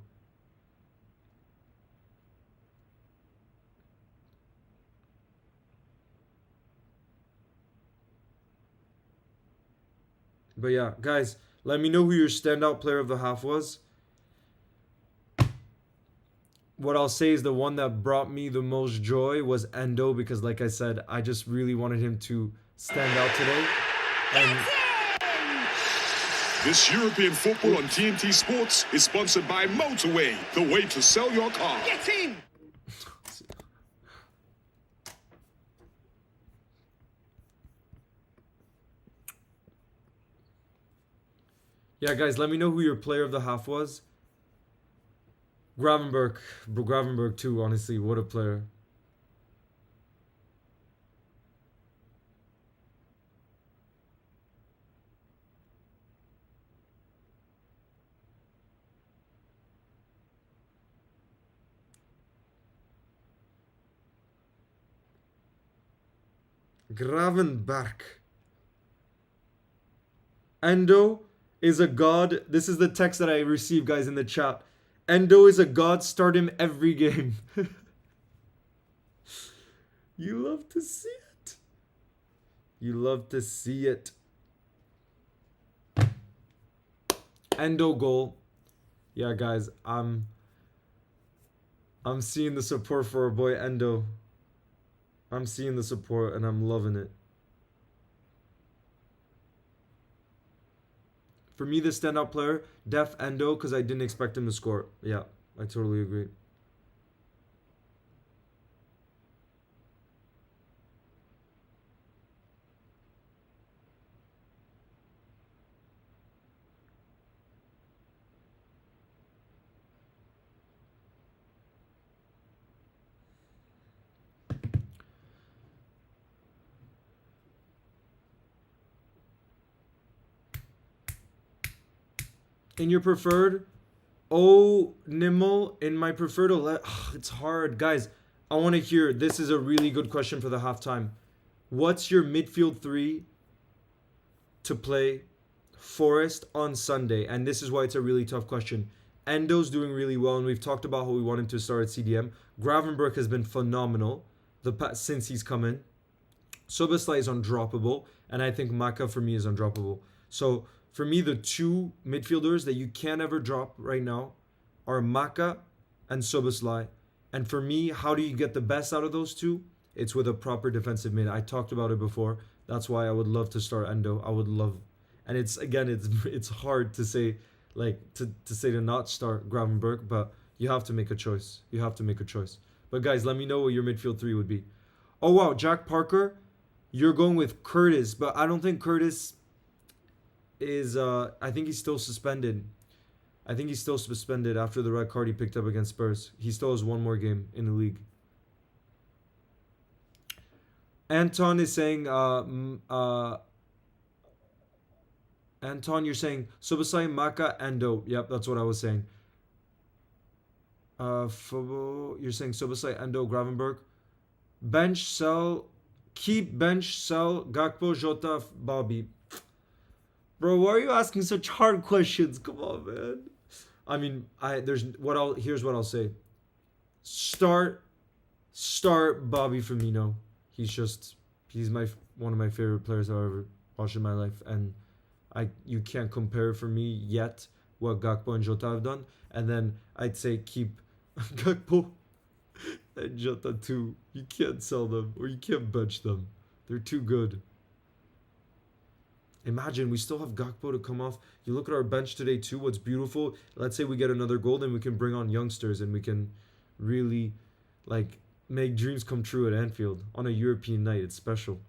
But yeah, guys, let me know who your standout player of the half was. What I'll say is the one that brought me the most joy was Endo, because like I said, I just really wanted him to stand out today. And this European football on TNT Sports is sponsored by Motorway, the way to sell your car. Get in! Yeah, guys, let me know who your player of the half was. Gravenberg too, honestly, what a player. Gravenberg. Endo is a god. This is the text that I received, guys, in the chat. Endo is a god. Start him every game. You love to see it. You love to see it. Endo goal. Yeah, guys, I'm seeing the support for our boy Endo. I'm seeing the support and I'm loving it. For me, the standout player, Def Endo, because I didn't expect him to score. Yeah, I totally agree. In your preferred, Nimble, in my preferred, it's hard. Guys, I want to hear, this is a really good question for the halftime. What's your midfield three to play Forest on Sunday? And this is why it's a really tough question. Endo's doing really well, and we've talked about how we want him to start at CDM. Gravenberg has been phenomenal since he's come in. Soboslai is undroppable, and I think Maka for me is undroppable. So for me, the two midfielders that you can't ever drop right now are Maka and Soboslai. And for me, how do you get the best out of those two? It's with a proper defensive mid. I talked about it before. That's why I would love to start Endo. I would love, and it's hard to say, like to say to not start Gravenberg, but you have to make a choice. You have to make a choice. But guys, let me know what your midfield three would be. Oh wow, Jack Parker, you're going with Curtis, but I don't think Curtis is. I think he's still suspended. I think he's still suspended after the red card he picked up against Spurs. He still has one more game in the league. Anton is saying, Anton, you're saying Sobasai, Maka, Endo. Yep, that's what I was saying. Fobo, you're saying Sobasai, Endo, Gravenberg. Bench, sell, keep, bench, sell, Gakpo, Jota, Bobby. Bro, why are you asking such hard questions? Come on, man. I mean, here's what I'll say. Start Bobby Firmino. He's one of my favorite players I've ever watched in my life, and you can't compare for me yet what Gakpo and Jota have done. And then I'd say keep Gakpo and Jota too. You can't sell them or you can't bench them. They're too good. Imagine we still have Gakpo to come off. You look at our bench today too. What's beautiful? Let's say we get another goal, then we can bring on youngsters and we can really make dreams come true at Anfield on a European night. It's special.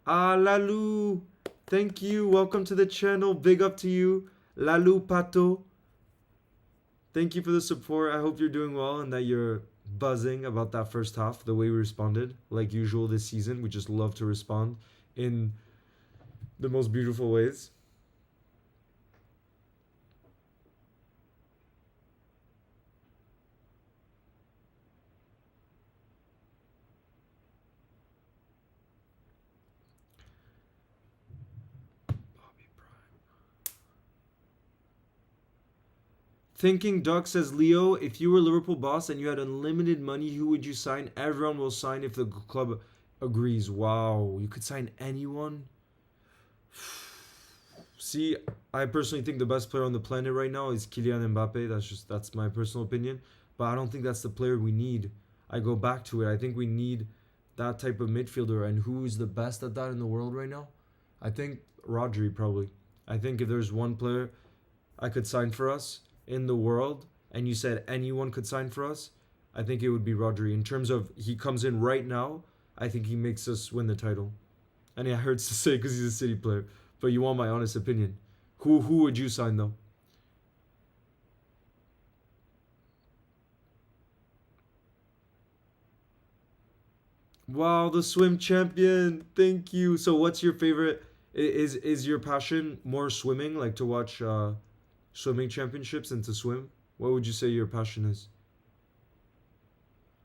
Lalu, thank you. Welcome to the channel. Big up to you, Lalu Pato. Thank you for the support. I hope you're doing well and that you're buzzing about that first half, the way we responded. Like usual this season, we just love to respond in the most beautiful ways. Thinking Duck says, Leo, if you were Liverpool boss and you had unlimited money, who would you sign? Everyone will sign if the club agrees. Wow, you could sign anyone? See, I personally think the best player on the planet right now is Kylian Mbappe. That's my personal opinion. But I don't think that's the player we need. I go back to it. I think we need that type of midfielder. And who is the best at that in the world right now? I think Rodri, probably. I think if there's one player I could sign for us in the world, and you said anyone could sign for us, I think it would be Rodri. In terms of he comes in right now, I think he makes us win the title. And it hurts to say because he's a City player, but you want my honest opinion. Who would you sign though? Wow, the swim champion. Thank you. So what's your favorite? Is your passion more swimming, like to watch swimming championships and to swim? What would you say your passion is?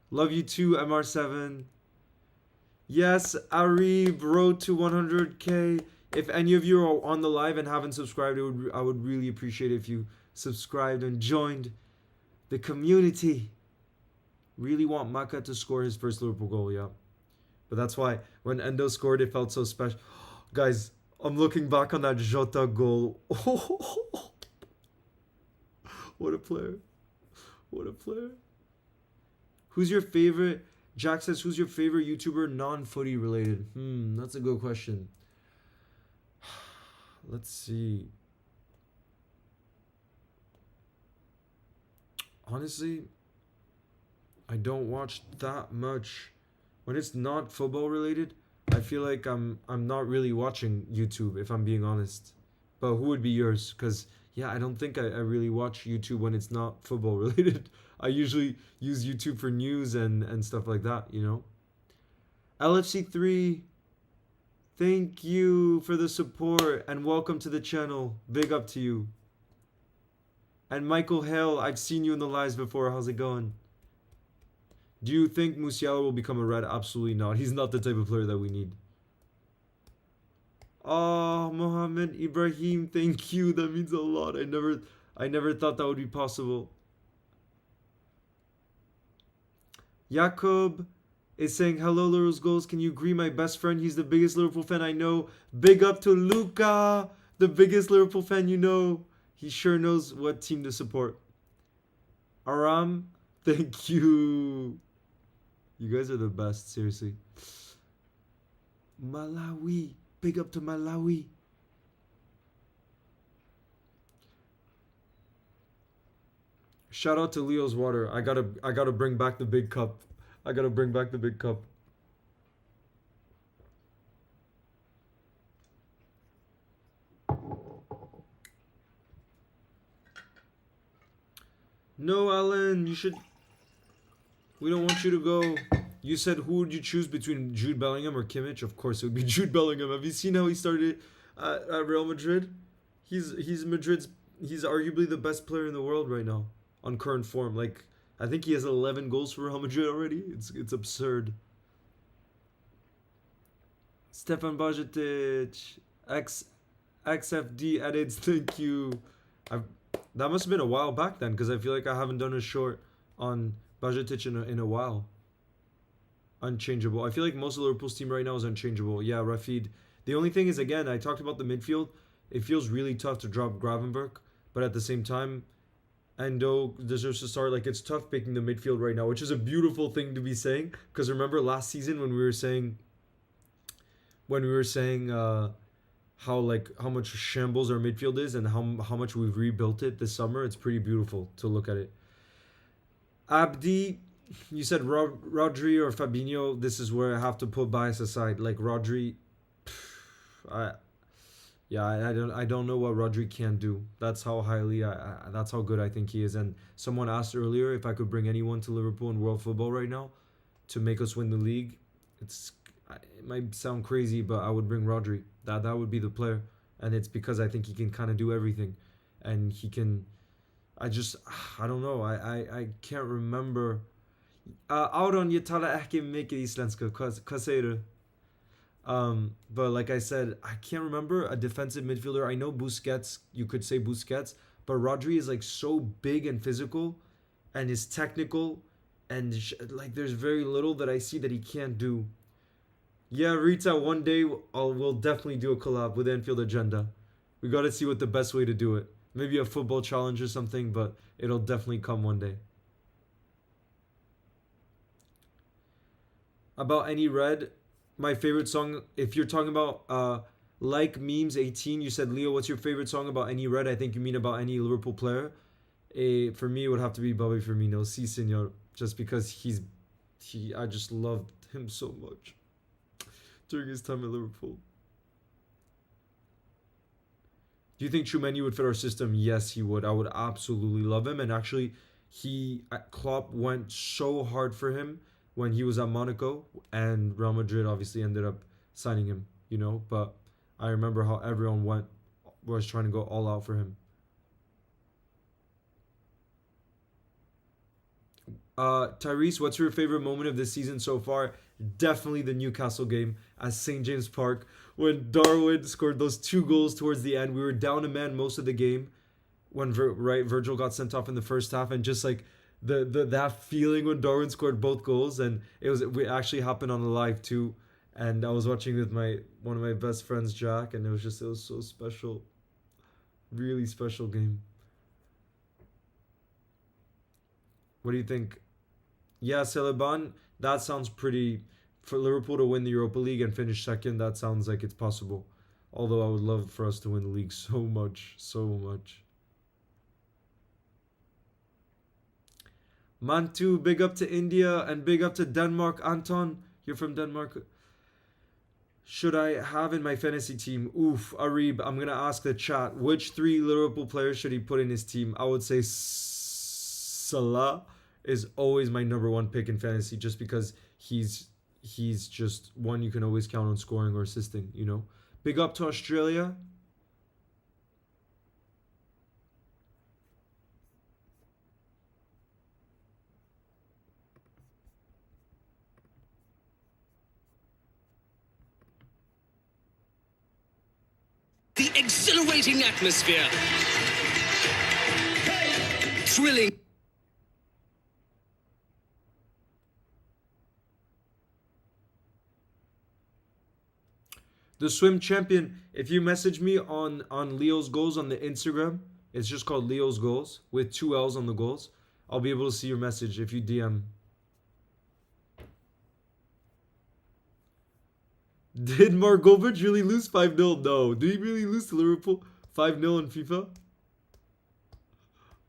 Love you too, MR7. Yes, Arib, road to 100K. If any of you are on the live and haven't subscribed, I would really appreciate it if you subscribed and joined the community. Really want Maka to score his first Liverpool goal, yeah. But that's why when Endo scored, it felt so special. Guys, I'm looking back on that Jota goal. What a player. What a player. Who's your favorite? Jack says, who's your favorite YouTuber non-footy related? That's a good question. Let's see. Honestly, I don't watch that much. When it's not football related, I feel like I'm not really watching YouTube, if I'm being honest. But who would be yours? Because, yeah, I don't think I really watch YouTube when it's not football related. I usually use YouTube for news and stuff like that, you know? LFC3, thank you for the support and welcome to the channel. Big up to you. And Michael Hale, I've seen you in the lives before. How's it going? Do you think Musiala will become a Red? Absolutely not. He's not the type of player that we need. Oh, Mohammed Ibrahim, thank you. That means a lot. I never thought that would be possible. Jakob is saying, hello, Liverpool's goals. Can you agree? My best friend, he's the biggest Liverpool fan I know. Big up to Luca, the biggest Liverpool fan you know. He sure knows what team to support. Aram, thank you. You guys are the best, seriously. Malawi, big up to Malawi. Shout out to Leo's Water. I gotta bring back the big cup. I gotta bring back the big cup. No, Alan, you should. We don't want you to go. You said who would you choose between Jude Bellingham or Kimmich? Of course, it would be Jude Bellingham. Have you seen how he started at Real Madrid? He's Madrid's. He's arguably the best player in the world right now on current form. Like I think he has 11 goals for Real Madrid already. It's absurd. Stefan Bajetic, XFD edits. Thank you. That must have been a while back then, because I feel like I haven't done a short on Bajetic in a while. Unchangeable. I feel like most of Liverpool's team right now is unchangeable. Yeah, Rafid. The only thing is, again, I talked about the midfield. It feels really tough to drop Gravenberch, but at the same time, Endo deserves to start. Like, it's tough picking the midfield right now, which is a beautiful thing to be saying. Because remember last season when we were saying how much shambles our midfield is and how much we've rebuilt it this summer. It's pretty beautiful to look at it. Abdi, you said Rodri or Fabinho. This is where I have to put bias aside. Like Rodri, I don't know what Rodri can do. That's how that's how good I think he is. And someone asked earlier if I could bring anyone to Liverpool in world football right now to make us win the league. It might sound crazy, but I would bring Rodri. That would be the player, and it's because I think he can kind of do everything, and he can. I don't know. I can't remember. Aron, jag talar inte mycket isländska. Vad säger du? But like I said, I can't remember a defensive midfielder. I know Busquets. You could say Busquets, but Rodri is like so big and physical, and is technical, and like there's very little that I see that he can't do. Yeah, Rita, one day we'll definitely do a collab with Anfield Agenda. We got to see what the best way to do it. Maybe a football challenge or something, but it'll definitely come one day. About Any Red, my favorite song, if you're talking about like memes 18, you said, Leo, what's your favorite song about Any Red? I think you mean about any Liverpool player. For me, it would have to be Bobby Firmino, Si Senor, just because I just loved him so much during his time at Liverpool. Do you think Tchouameni would fit our system? Yes, he would. I would absolutely love him. And actually, Klopp went so hard for him when he was at Monaco, and Real Madrid obviously ended up signing him, But I remember how everyone was trying to go all out for him. Tyrese, what's your favorite moment of this season so far? Definitely the Newcastle game at St. James Park when Darwin scored those 2 goals towards the end. We were down a man most of the game when Virgil got sent off in the first half, and just like that feeling when Darwin scored both goals, and it actually happened on the live too, and I was watching with one of my best friends, Jack, and it was so special, really special game. What do you think? Yeah, Celeban, that sounds pretty. For Liverpool to win the Europa League and finish second, that sounds like it's possible. Although I would love for us to win the league so much, so much. Mantu, big up to India and big up to Denmark. Anton, you're from Denmark. Should I have in my fantasy team? Oof, Arib, I'm going to ask the chat. Which 3 Liverpool players should he put in his team? I would say Salah is always my number 1 pick in fantasy, just because he's just one you can always count on scoring or assisting, Big up to Australia. The exhilarating atmosphere. Thrilling. The swim champion, if you message me on Leo's Goals on the Instagram, it's just called Leo's Goals with 2 L's on the goals. I'll be able to see your message if you DM. Did Margovic really lose 5-0? No. Did he really lose to Liverpool 5-0 in FIFA?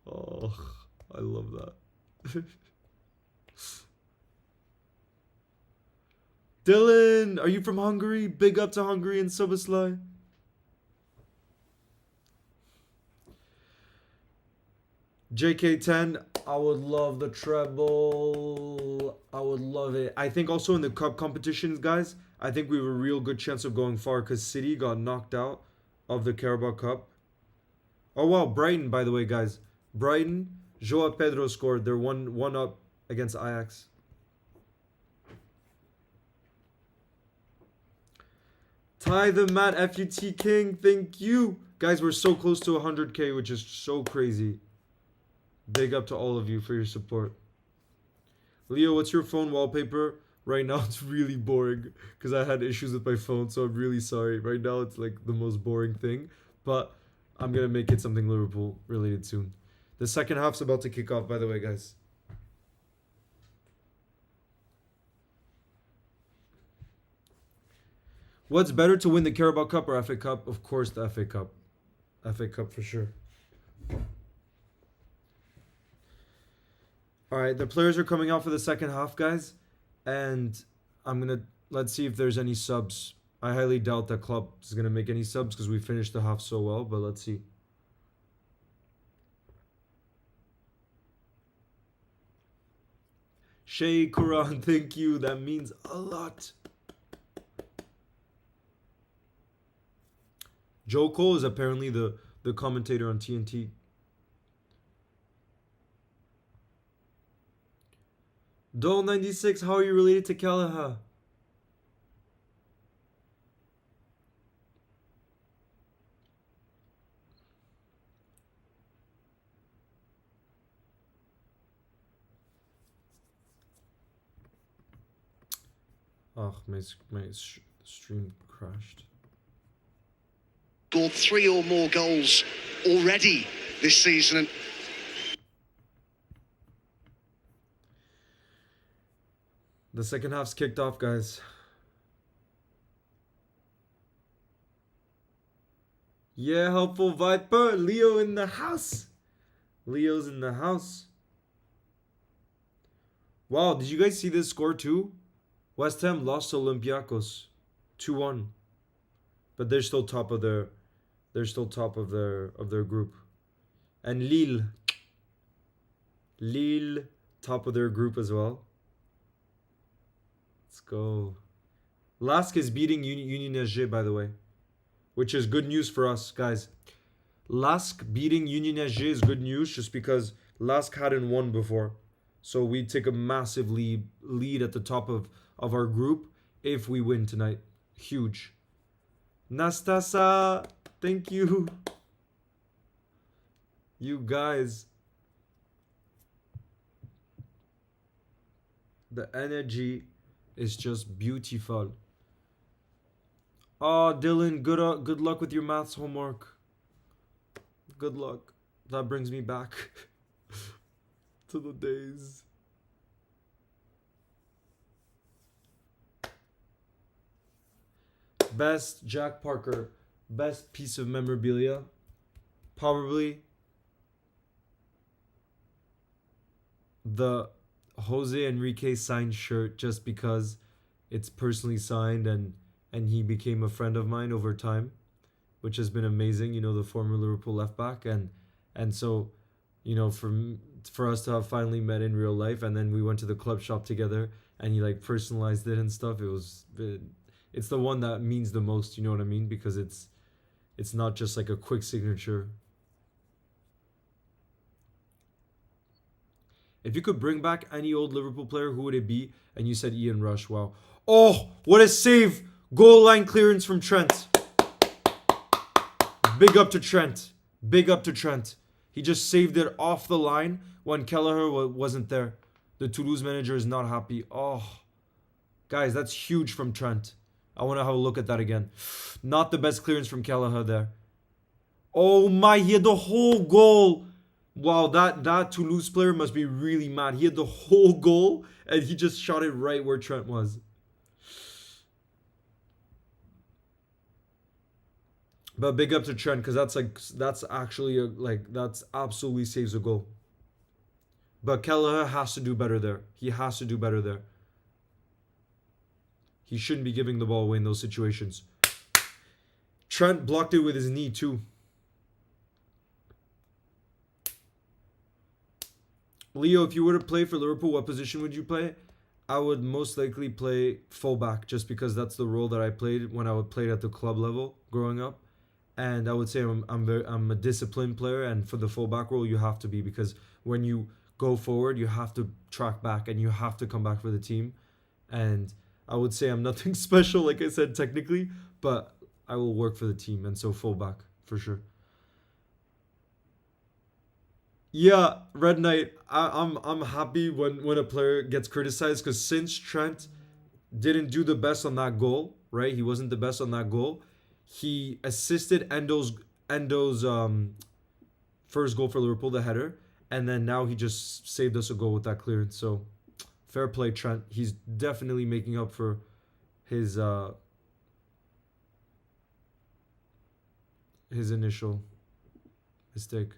Oh, I love that. Dylan, are you from Hungary? Big up to Hungary and Soboslai. JK10, I would love the treble. I would love it. I think also in the cup competitions, guys, I think we have a real good chance of going far because City got knocked out of the Carabao Cup. Oh, wow. Brighton, by the way, guys. Brighton, Joao Pedro scored. They're one up against Ajax. Ty the Matt FUT King, thank you. Guys, we're so close to 100K, which is so crazy. Big up to all of you for your support. Leo, what's your phone wallpaper? Right now, it's really boring because I had issues with my phone, so I'm really sorry. Right now, it's like the most boring thing, but I'm going to make it something Liverpool related soon. The second half's about to kick off, by the way, guys. What's better to win the Carabao Cup or FA Cup? Of course, the FA Cup. FA Cup for sure. All right, the players are coming out for the second half, guys. And let's see if there's any subs. I highly doubt that Klopp is going to make any subs because we finished the half so well, but let's see. Shay Quran, thank you. That means a lot. Joe Cole is apparently the commentator on TNT. Dole96, how are you related to Callagher? Oh, my stream crashed. Scored 3 or more goals already this season. The second half's kicked off, guys. Yeah, helpful Viper. Leo in the house. Leo's in the house. Wow, did you guys see this score too? West Ham lost to Olympiacos 2-1. But they're still top of their group. And Lille top of their group as well. Let's go. Lask is beating Union SG, by the way, which is good news for us, guys. Lask beating Union SG is good news just because Lask hadn't won before. So we take a massive lead at the top of our group if we win tonight. Huge. Nastasa, thank you. You guys. The energy is just beautiful. Oh, Dylan, good luck with your maths homework. Good luck. That brings me back to the days. Best Jack Parker, best piece of memorabilia, probably the Jose Enrique signed shirt, just because it's personally signed and he became a friend of mine over time, which has been amazing. You know, the former Liverpool left back, and so, you know, for us to have finally met in real life, and then we went to the club shop together, and he like personalized it and stuff. It's the one that means the most. You know what I mean? Because it's not just like a quick signature. If you could bring back any old Liverpool player, who would it be? And you said Ian Rush. Wow. Oh, what a save. Goal line clearance from Trent. Big up to Trent. Big up to Trent. He just saved it off the line when Kelleher wasn't there. The Toulouse manager is not happy. Oh, guys, that's huge from Trent. I want to have a look at that again. Not the best clearance from Kelleher there. Oh my, he had the whole goal. Wow, that Toulouse player must be really mad. He had the whole goal and he just shot it right where Trent was. But big up to Trent, because that's actually that absolutely saves a goal. But Kelleher has to do better there. He has to do better there. He shouldn't be giving the ball away in those situations. Trent blocked it with his knee too. Leo, if you were to play for Liverpool, what position would you play? I would most likely play fullback just because that's the role that I played when I played at the club level growing up. And I would say I'm a disciplined player, and for the fullback role you have to be, because when you go forward you have to track back and you have to come back for the team. And I would say I'm nothing special, like I said, technically, but I will work for the team, and so fullback for sure. Yeah, Red Knight. I'm happy when a player gets criticized, because since Trent didn't do the best on that goal, right? He wasn't the best on that goal. He assisted Endo's first goal for Liverpool, the header, and then now he just saved us a goal with that clearance. So fair play, Trent. He's definitely making up for his initial mistake.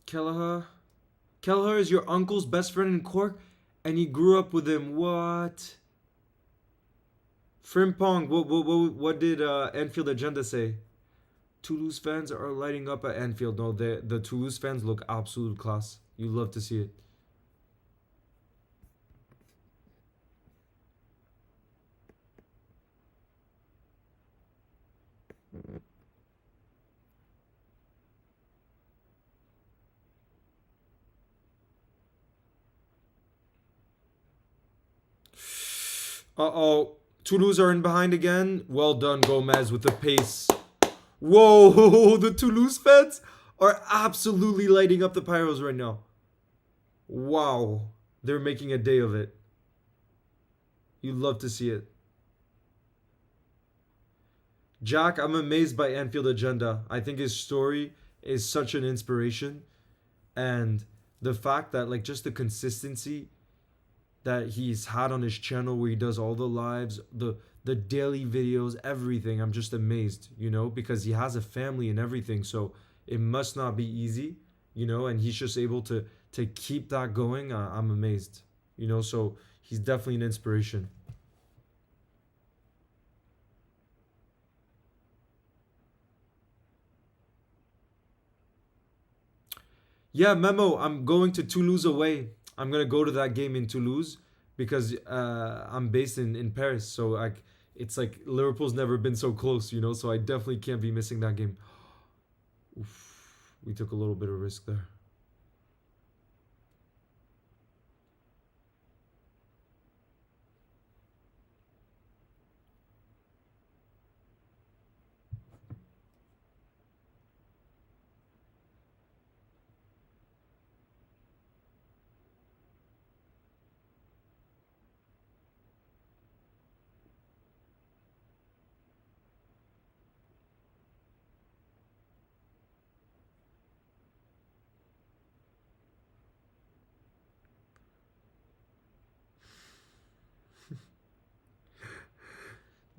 Kelleher. Kelleher is your uncle's best friend in Cork, and he grew up with him. What? Frimpong, what did Anfield Agenda say? Toulouse fans are lighting up at Anfield. No, the Toulouse fans look absolute class. You love to see it. Uh-oh. Toulouse are in behind again. Well done, Gomez, with the pace. Whoa, the Toulouse fans are absolutely lighting up the Pyros right now. Wow. They're making a day of it. You love to see it. Jack, I'm amazed by Anfield Agenda. I think his story is such an inspiration. And the fact that, like, just the consistency that he's had on his channel, where he does all the lives, the daily videos, everything. I'm just amazed, because he has a family and everything. So it must not be easy, and he's just able to keep that going. I'm amazed, so he's definitely an inspiration. Yeah, Memo, I'm going to Toulouse away. I'm going to go to that game in Toulouse because I'm based in Paris. So it's like Liverpool's never been so close, so I definitely can't be missing that game. Oof, we took a little bit of risk there.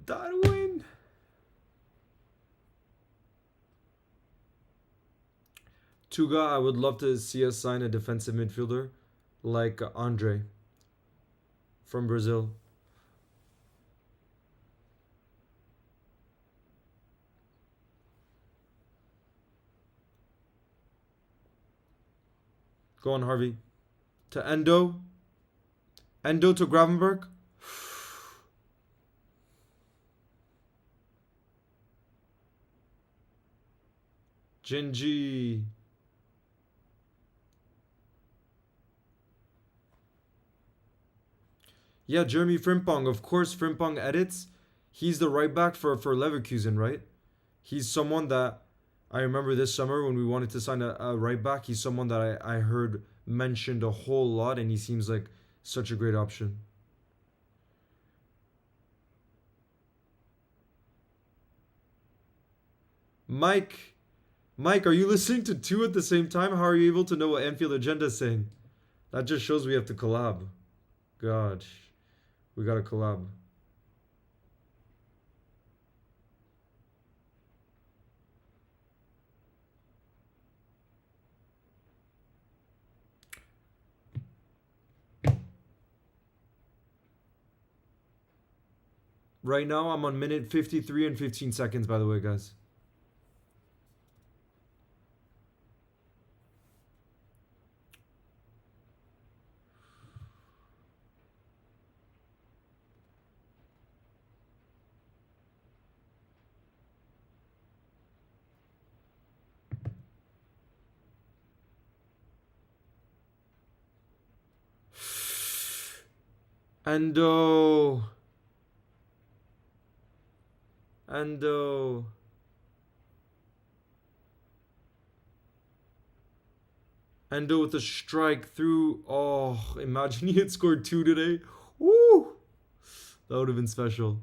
Darwin. Tuga, I would love to see us sign a defensive midfielder like Andre from Brazil. Go on, Harvey. To Endo. Endo to Gravenberg. Genji. Yeah, Jeremy Frimpong. Of course, Frimpong edits. He's the right back for Leverkusen, right? He's someone that I remember this summer when we wanted to sign a right back. He's someone that I heard mentioned a whole lot, and he seems like such a great option. Mike, are you listening to two at the same time? How are you able to know what Anfield Agenda is saying? That just shows we have to collab. God, we gotta collab. Right now, I'm on minute 53 and 15 seconds, by the way, guys. Endo. Endo. Endo with a strike through. Oh, imagine he had scored 2 today. Woo! That would have been special.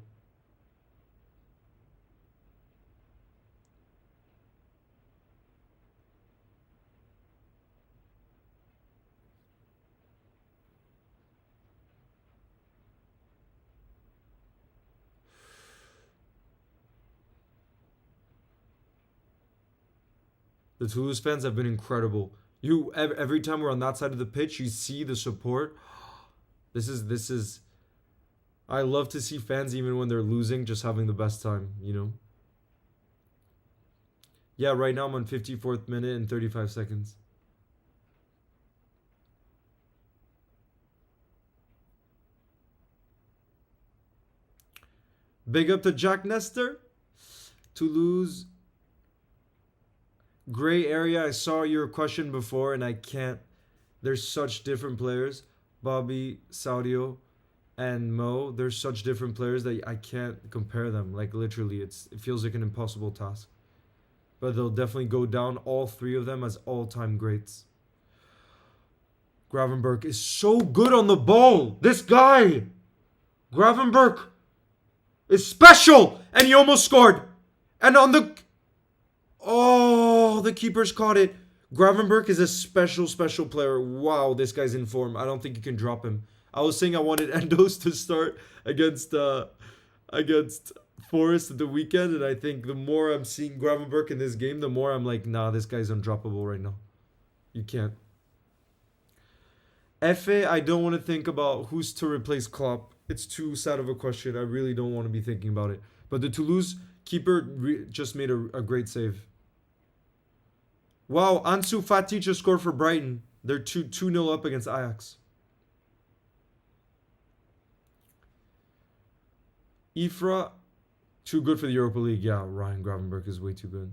The Toulouse fans have been incredible. You every time we're on that side of the pitch, you see the support. This is. I love to see fans even when they're losing, just having the best time. You know. Yeah, right now I'm on 54th minute and 35 seconds. Big up to Jack Nestor. Toulouse. Gray area. I saw your question before and I can't. There's such different players. Bobby, Saudio, and Mo. They're such different players that I can't compare them. Like literally, it feels like an impossible task. But they'll definitely go down, all three of them, as all-time greats. Gravenberch is so good on the ball. This guy, Gravenberch, is special. And he almost scored. And on the... Oh, the keeper's caught it. Gravenberch is a special player. Wow, this guy's in form. I don't think you can drop him. I was saying I wanted Endos to start against Forest at the weekend, and I think the more I'm seeing Gravenberch in this game, the more I'm like, nah, this guy's undroppable right now. You can't. Efe, I don't want to think about who's to replace Klopp. It's too sad of a question. I really don't want to be thinking about it. But the Toulouse keeper just made a great save. Wow, Ansu Fati just scored for Brighton. They're 2-0 up against Ajax. Ifra, too good for the Europa League. Yeah, Ryan Gravenberch is way too good.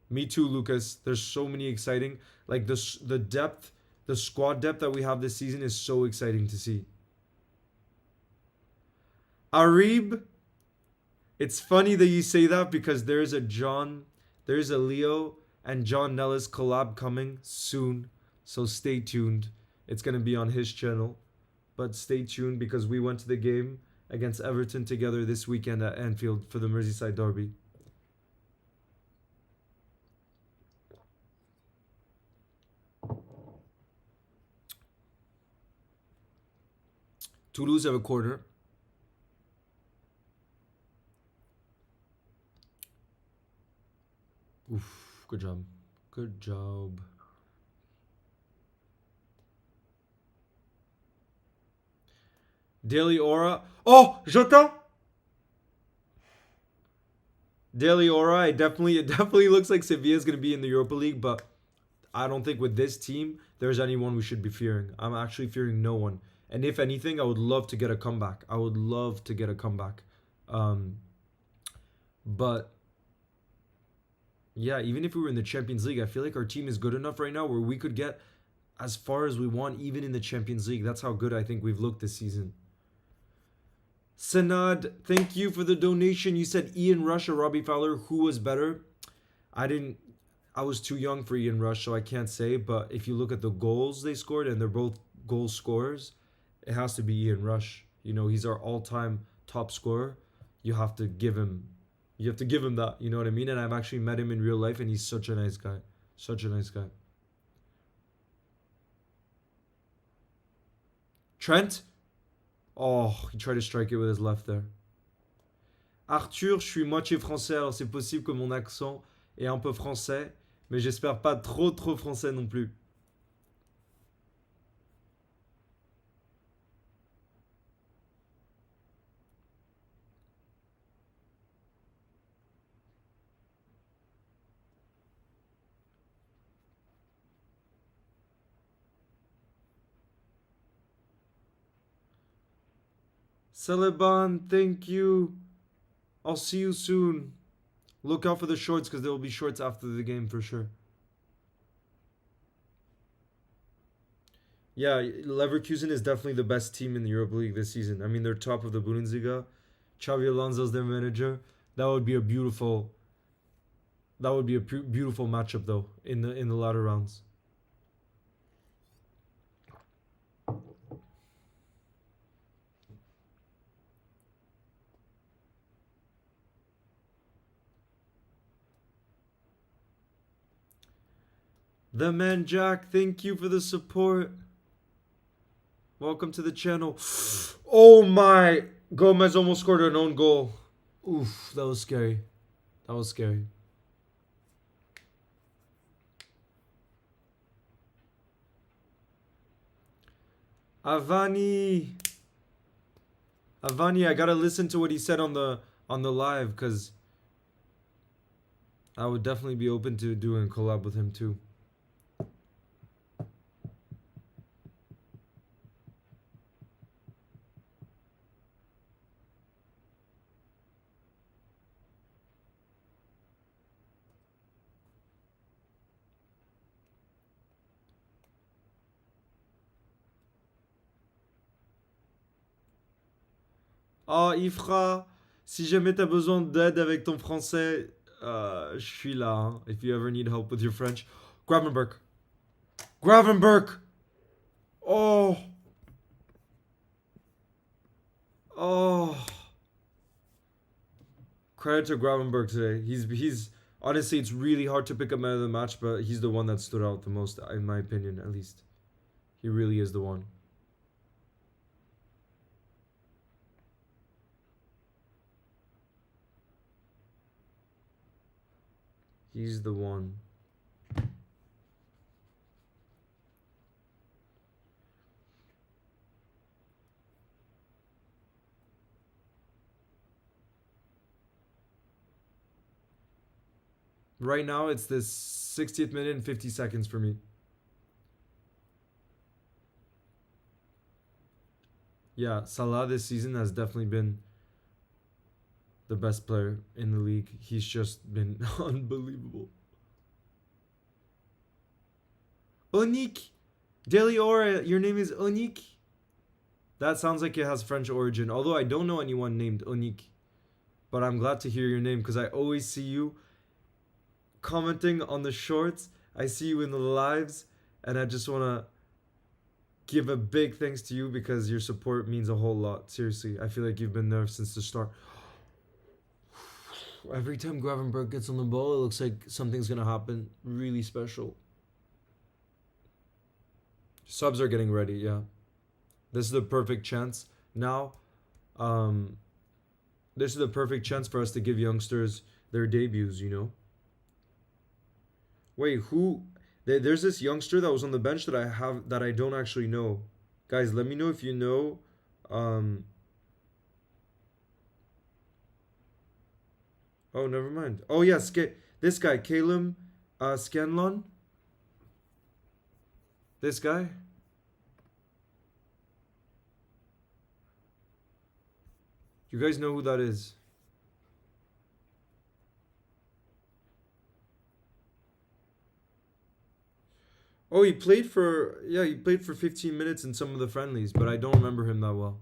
Me too, Lucas. There's so many exciting... Like, the depth, the squad depth that we have this season is so exciting to see. Arib, it's funny that you say that because there's a Leo and John Nellis collab coming soon. So stay tuned. It's going to be on his channel. But stay tuned because we went to the game against Everton together this weekend at Anfield for the Merseyside Derby. Toulouse have a corner. Oof, good job. Good job. Daily Aura. Oh, Jota! Daily Aura, it definitely looks like Sevilla is going to be in the Europa League, but I don't think with this team, there's anyone we should be fearing. I'm actually fearing no one. And if anything, I would love to get a comeback. But yeah, even if we were in the Champions League, I feel like our team is good enough right now where we could get as far as we want, even in the Champions League. That's how good I think we've looked this season. Sanad, thank you for the donation. You said Ian Rush or Robbie Fowler. Who was better? I was too young for Ian Rush, so I can't say. But if you look at the goals they scored, and they're both goal scorers, it has to be Ian Rush. You know, he's our all-time top scorer. You have to give him that. You know what I mean? And I've actually met him in real life, and he's such a nice guy. Such a nice guy. Trent? Oh, he tried to strike it with his left there. Arthur, je suis moitié français, alors c'est possible que mon accent est un peu français, mais j'espère pas trop français non plus. Celeban, thank you. I'll see you soon. Look out for the shorts because there will be shorts after the game for sure. Yeah, Leverkusen is definitely the best team in the Europa League this season. I mean, they're top of the Bundesliga. Xavi Alonso's their manager. That would be a beautiful matchup though in the latter rounds. The man Jack, thank you for the support. Welcome to the channel. Oh my! Gomez almost scored an own goal. Oof, that was scary. That was scary. Avani, I gotta listen to what he said on the live because I would definitely be open to doing a collab with him too. Oh, Ifra, si jamais t'as besoin d'aide avec ton français, je suis là. Hein, if you ever need help with your French. Gravenberg. Oh. Oh. Credit to Gravenberg today. He's honestly, it's really hard to pick up man of the match, but he's the one that stood out the most, in my opinion, at least. He really is the one. He's the one. Right now, it's the 60th minute and 50 seconds for me. Yeah, Salah this season has definitely been the best player in the league. He's just been unbelievable. Onik! Daily Aura, your name is Onik? That sounds like it has French origin, although I don't know anyone named Onik. But I'm glad to hear your name because I always see you commenting on the shorts. I see you in the lives, and I just want to give a big thanks to you because your support means a whole lot. Seriously, I feel like you've been there since the start. Every time Gravenberg gets on the ball, it looks like something's going to happen really special. Subs are getting ready, yeah. This is the perfect chance. Now, this is the perfect chance for us to give youngsters their debuts, you know? Wait, who? There's this youngster that was on the bench that I don't actually know. Guys, let me know if you know. Oh, never mind. Oh, yes, this guy, Calum Scanlon. This guy. You guys know who that is? Oh, he played for 15 minutes in some of the friendlies, but I don't remember him that well.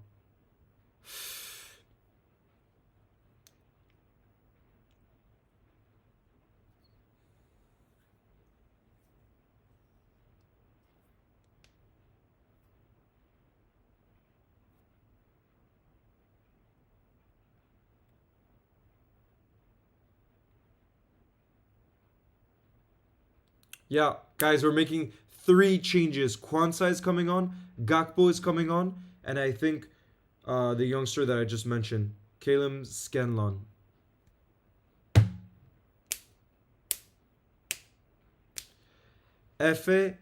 Yeah, guys, we're making 3 changes. Kwanzaa is coming on, Gakpo is coming on, and I think the youngster that I just mentioned, Caleb Scanlon. Efe,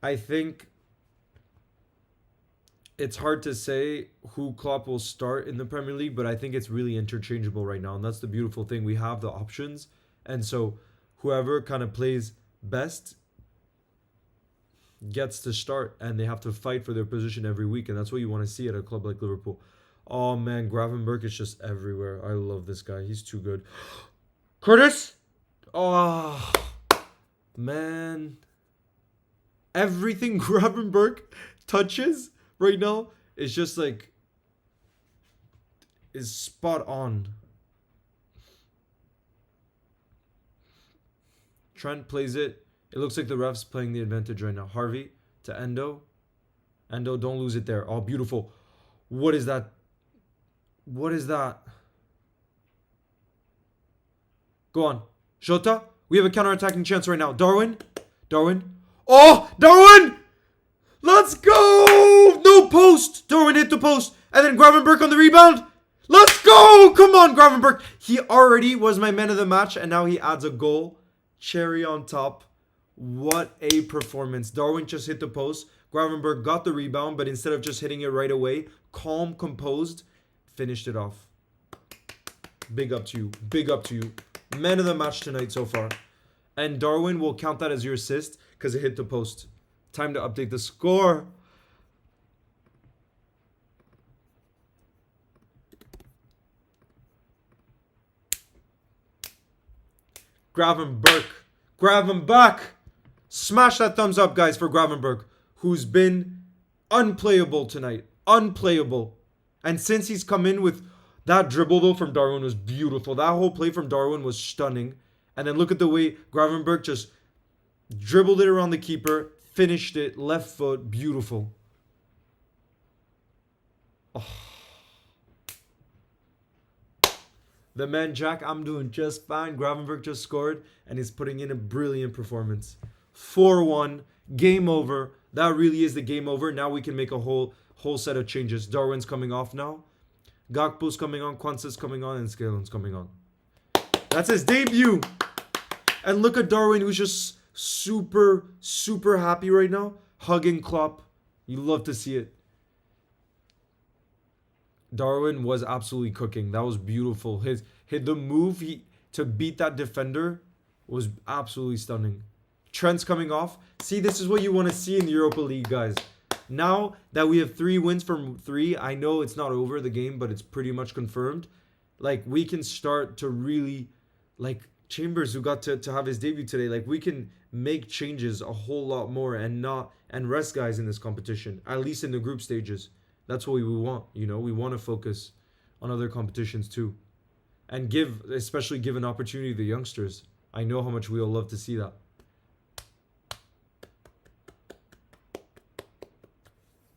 I think it's hard to say who Klopp will start in the Premier League, but I think it's really interchangeable right now, and that's the beautiful thing. We have the options, and so whoever kind of plays best gets to start, and they have to fight for their position every week, and that's what you want to see at a club like Liverpool. Oh man, Gravenberch is just everywhere. I love this guy. He's too good. Curtis? Oh man. Everything Gravenberch touches right now is just like is spot on. Trent plays it. It looks like the ref's playing the advantage right now. Harvey to Endo. Endo, don't lose it there. Oh, beautiful. What is that? What is that? Go on. Jota, we have a counter-attacking chance right now. Darwin. Oh, Darwin! Let's go! No post! Darwin hit the post. And then Gravenberch on the rebound. Let's go! Come on, Gravenberch. He already was my man of the match, and now he adds a goal. Cherry on top. What a performance. Darwin just hit the post. Gravenberch got the rebound, but instead of just hitting it right away, calm, composed, finished it off. Big up to you. Big up to you. Man of the match tonight so far. And Darwin will count that as your assist because it hit the post. Time to update the score. Gravenberch. Smash that thumbs up, guys, for Gravenberch, who's been unplayable tonight. Unplayable. And since he's come in with that dribble, though, from Darwin was beautiful. That whole play from Darwin was stunning. And then look at the way Gravenberch just dribbled it around the keeper, finished it, left foot, beautiful. Oh. The man, Jack, I'm doing just fine. Gravenberch just scored, and he's putting in a brilliant performance. 4-1, game over. That really is the game over. Now we can make a whole set of changes. Darwin's coming off now. Gakpo's coming on, Kwanzaa's coming on, and Scanlon's coming on. That's his debut. And look at Darwin, who's just super, super happy right now. Hugging Klopp. You love to see it. Darwin was absolutely cooking. That was beautiful. The move to beat that defender was absolutely stunning. Trent's coming off. See, this is what you want to see in the Europa League, guys. Now that we have 3 wins from 3, I know it's not over the game, but it's pretty much confirmed. Like, we can start to really, like, Chambers, who got to have his debut today, like, we can make changes a whole lot more and rest guys in this competition, at least in the group stages. That's what we want, you know. We want to focus on other competitions too, and especially give an opportunity to the youngsters. I know how much we all love to see that.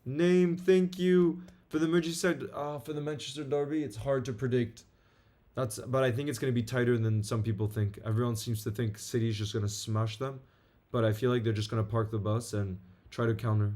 Name, thank you for the Merseyside. For the Manchester Derby, it's hard to predict. But I think it's going to be tighter than some people think. Everyone seems to think City's just going to smash them, but I feel like they're just going to park the bus and try to counter.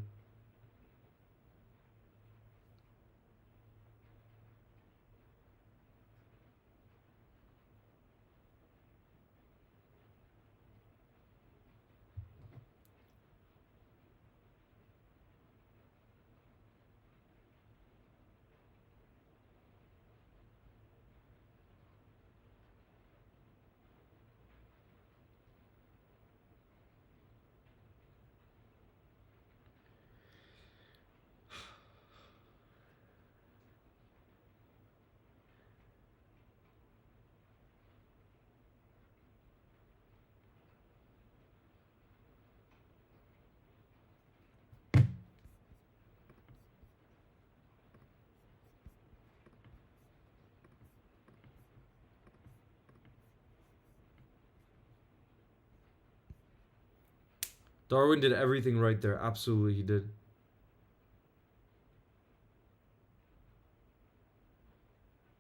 Darwin did everything right there. Absolutely, he did.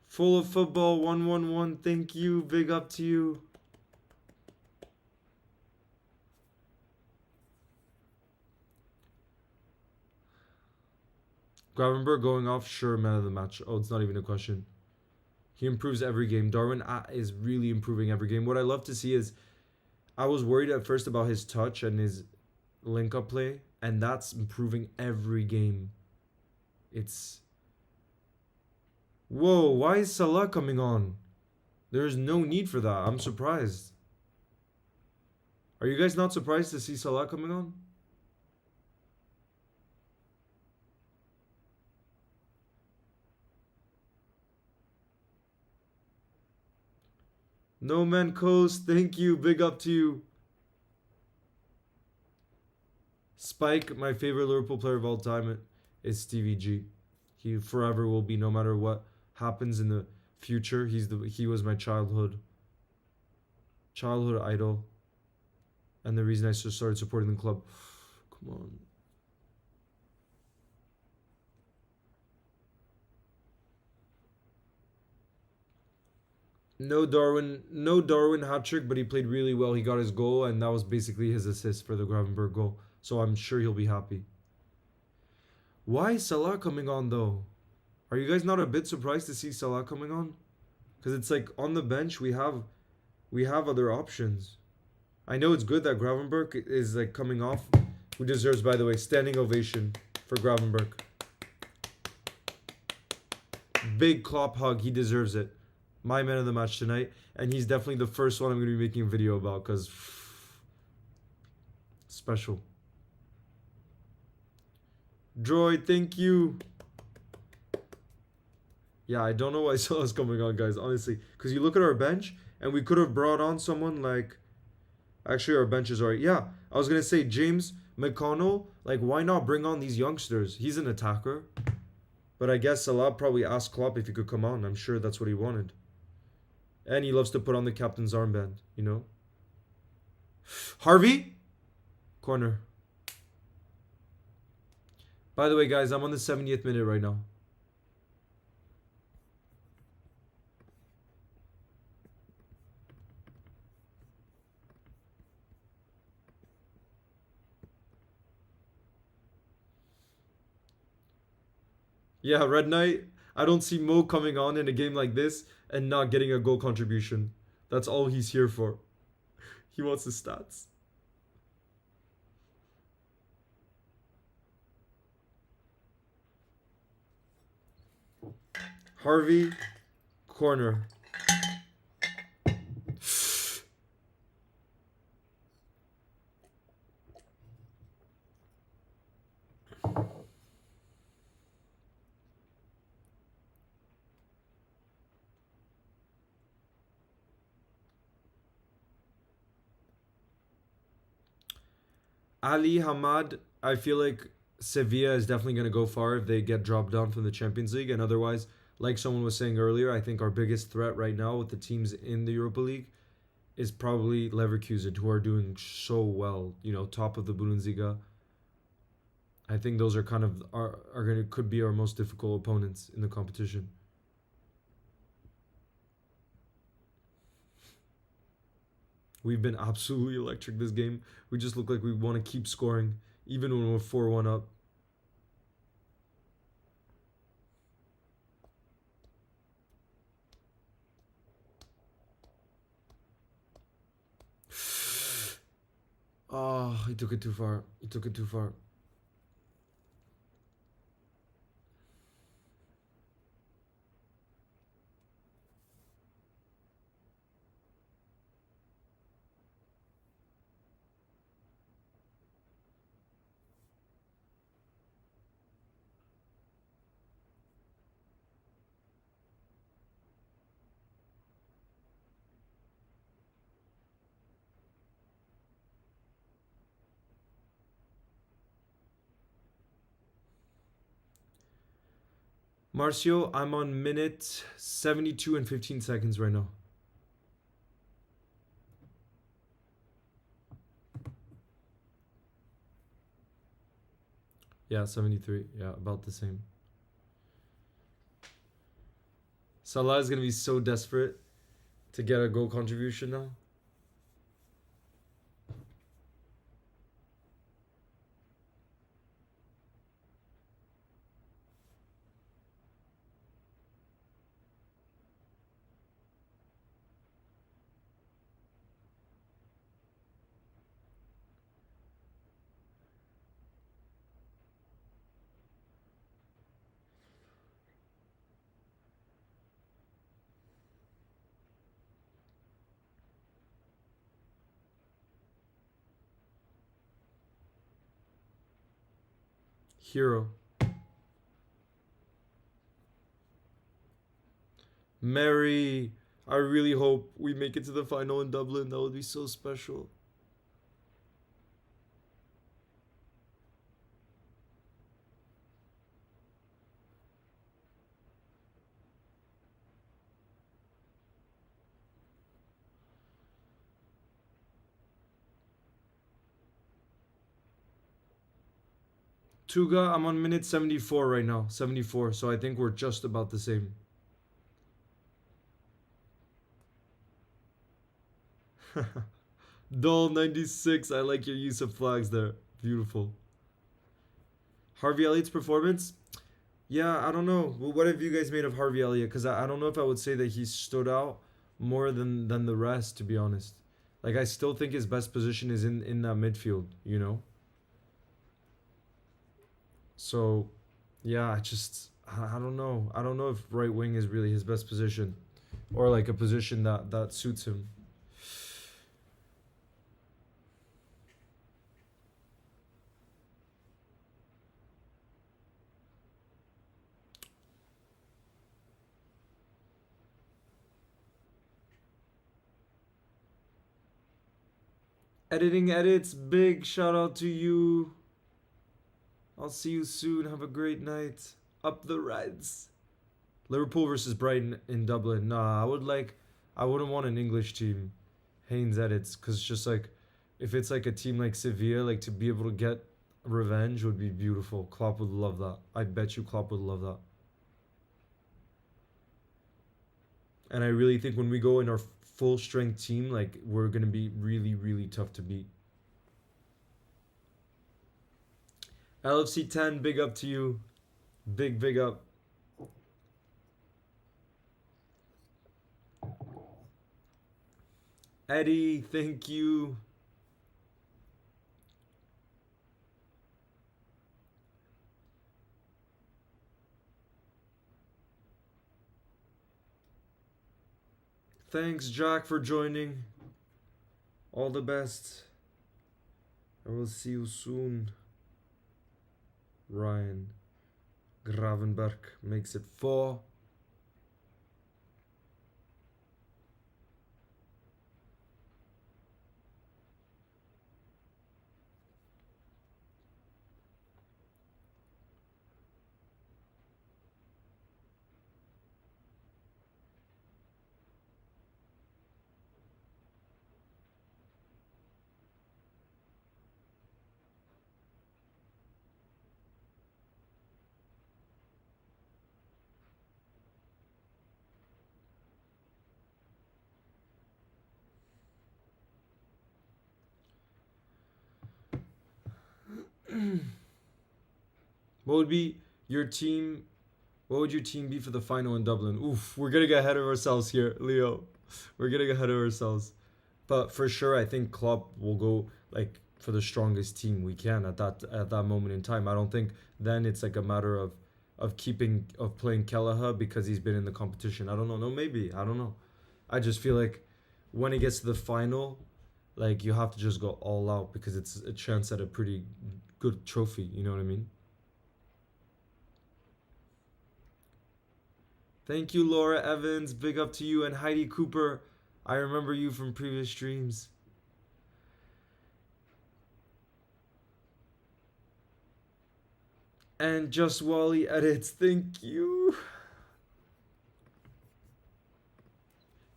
Full of football, 111. Thank you. Big up to you. Gravenberg going off, sure, man of the match. Oh, it's not even a question. He improves every game. Darwin is really improving every game. What I love to see is, I was worried at first about his touch and his link-up play, and that's improving every game. It's... Whoa, why is Salah coming on? There's no need for that. I'm surprised. Are you guys not surprised to see Salah coming on? No Man Coast, thank you. Big up to you. Spike, my favorite Liverpool player of all time, is Stevie G. He forever will be, no matter what happens in the future. He was my childhood idol, and the reason I started supporting the club. Come on. No Darwin hat trick, but he played really well. He got his goal, and that was basically his assist for the Gravenberg goal. So I'm sure he'll be happy. Why is Salah coming on though? Are you guys not a bit surprised to see Salah coming on? Because it's like on the bench we have other options. I know it's good that Gravenberg is like coming off, who deserves, by the way, standing ovation for Gravenberg. Big Klopp hug, he deserves it. My man of the match tonight, and he's definitely the first one I'm going to be making a video about, because special. Droid, thank you. Yeah, I don't know why Salah's coming on, guys, honestly. Because you look at our bench, and we could have brought on someone like... Actually, our bench is alright. Yeah, I was going to say, James McConnell, like, why not bring on these youngsters? He's an attacker. But I guess Salah probably asked Klopp if he could come on. I'm sure that's what he wanted. And he loves to put on the captain's armband, you know? Harvey? Corner. By the way, guys, I'm on the 70th minute right now. Yeah, Red Knight. I don't see Mo coming on in a game like this and not getting a goal contribution. That's all he's here for. He wants the stats. Harvey, corner. Ali Hamad, I feel like Sevilla is definitely going to go far if they get dropped down from the Champions League. And otherwise, like someone was saying earlier, I think our biggest threat right now with the teams in the Europa League is probably Leverkusen, who are doing so well. You know, top of the Bundesliga. I think those are kind of could be our most difficult opponents in the competition. We've been absolutely electric this game. We just look like we want to keep scoring, even when we're 4-1 up. Oh, he took it too far. He took it too far. Marcio, I'm on minute 72 and 15 seconds right now. Yeah, 73. Yeah, about the same. Salah is going to be so desperate to get a goal contribution now. Hero. Mary, I really hope we make it to the final in Dublin. That would be so special. Tuga, I'm on minute 74 right now. 74, so I think we're just about the same. Dull 96, I like your use of flags there. Beautiful. Harvey Elliott's performance? Yeah, I don't know. What have you guys made of Harvey Elliott? Because I don't know if I would say that he stood out more than the rest, to be honest. Like, I still think his best position is in that midfield, you know? So, yeah, I don't know. I don't know if right wing is really his best position, or like a position that suits him. Editing edits, big shout out to you. I'll see you soon. Have a great night. Up the Reds. Liverpool versus Brighton in Dublin. Nah, I wouldn't want an English team. Haynes edits, because just like, if it's like a team like Sevilla, like to be able to get revenge would be beautiful. Klopp would love that. I bet you Klopp would love that. And I really think when we go in our full strength team, like we're gonna be really, really tough to beat. LFC 10, big up to you. Big up. Eddie, thank you. Thanks, Jack, for joining. All the best. I will see you soon. Ryan Gravenberg makes it 4. What would be your team? What would your team be for the final in Dublin? Oof, we're gonna get ahead of ourselves here, Leo. We're gonna get ahead of ourselves. But for sure, I think Klopp will go like for the strongest team we can at that moment in time. I don't think then it's like a matter of playing Kelleher because he's been in the competition. I don't know. No, maybe I don't know. I just feel like when it gets to the final, like you have to just go all out because it's a chance at a pretty good trophy. You know what I mean? Thank you, Laura Evans. Big up to you and Heidi Cooper. I remember you from previous streams. And Just Wally edits. Thank you.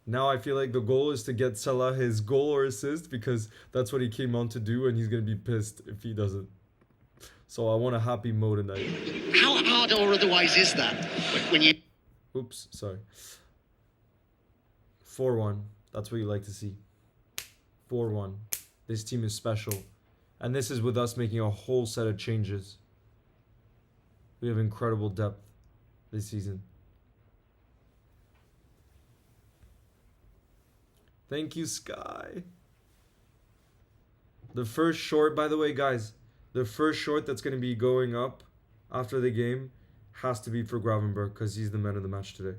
Now I feel like the goal is to get Salah his goal or assist because that's what he came on to do, and he's gonna be pissed if he doesn't. So I want a happy mode tonight. How hard or otherwise is that when you... Oops, sorry. 4-1. That's what you like to see. 4-1. This team is special. And this is with us making a whole set of changes. We have incredible depth this season. Thank you, Sky. The first short, by the way, guys, the first short that's going to be going up after the game has to be for Gravenberg because he's the man of the match today.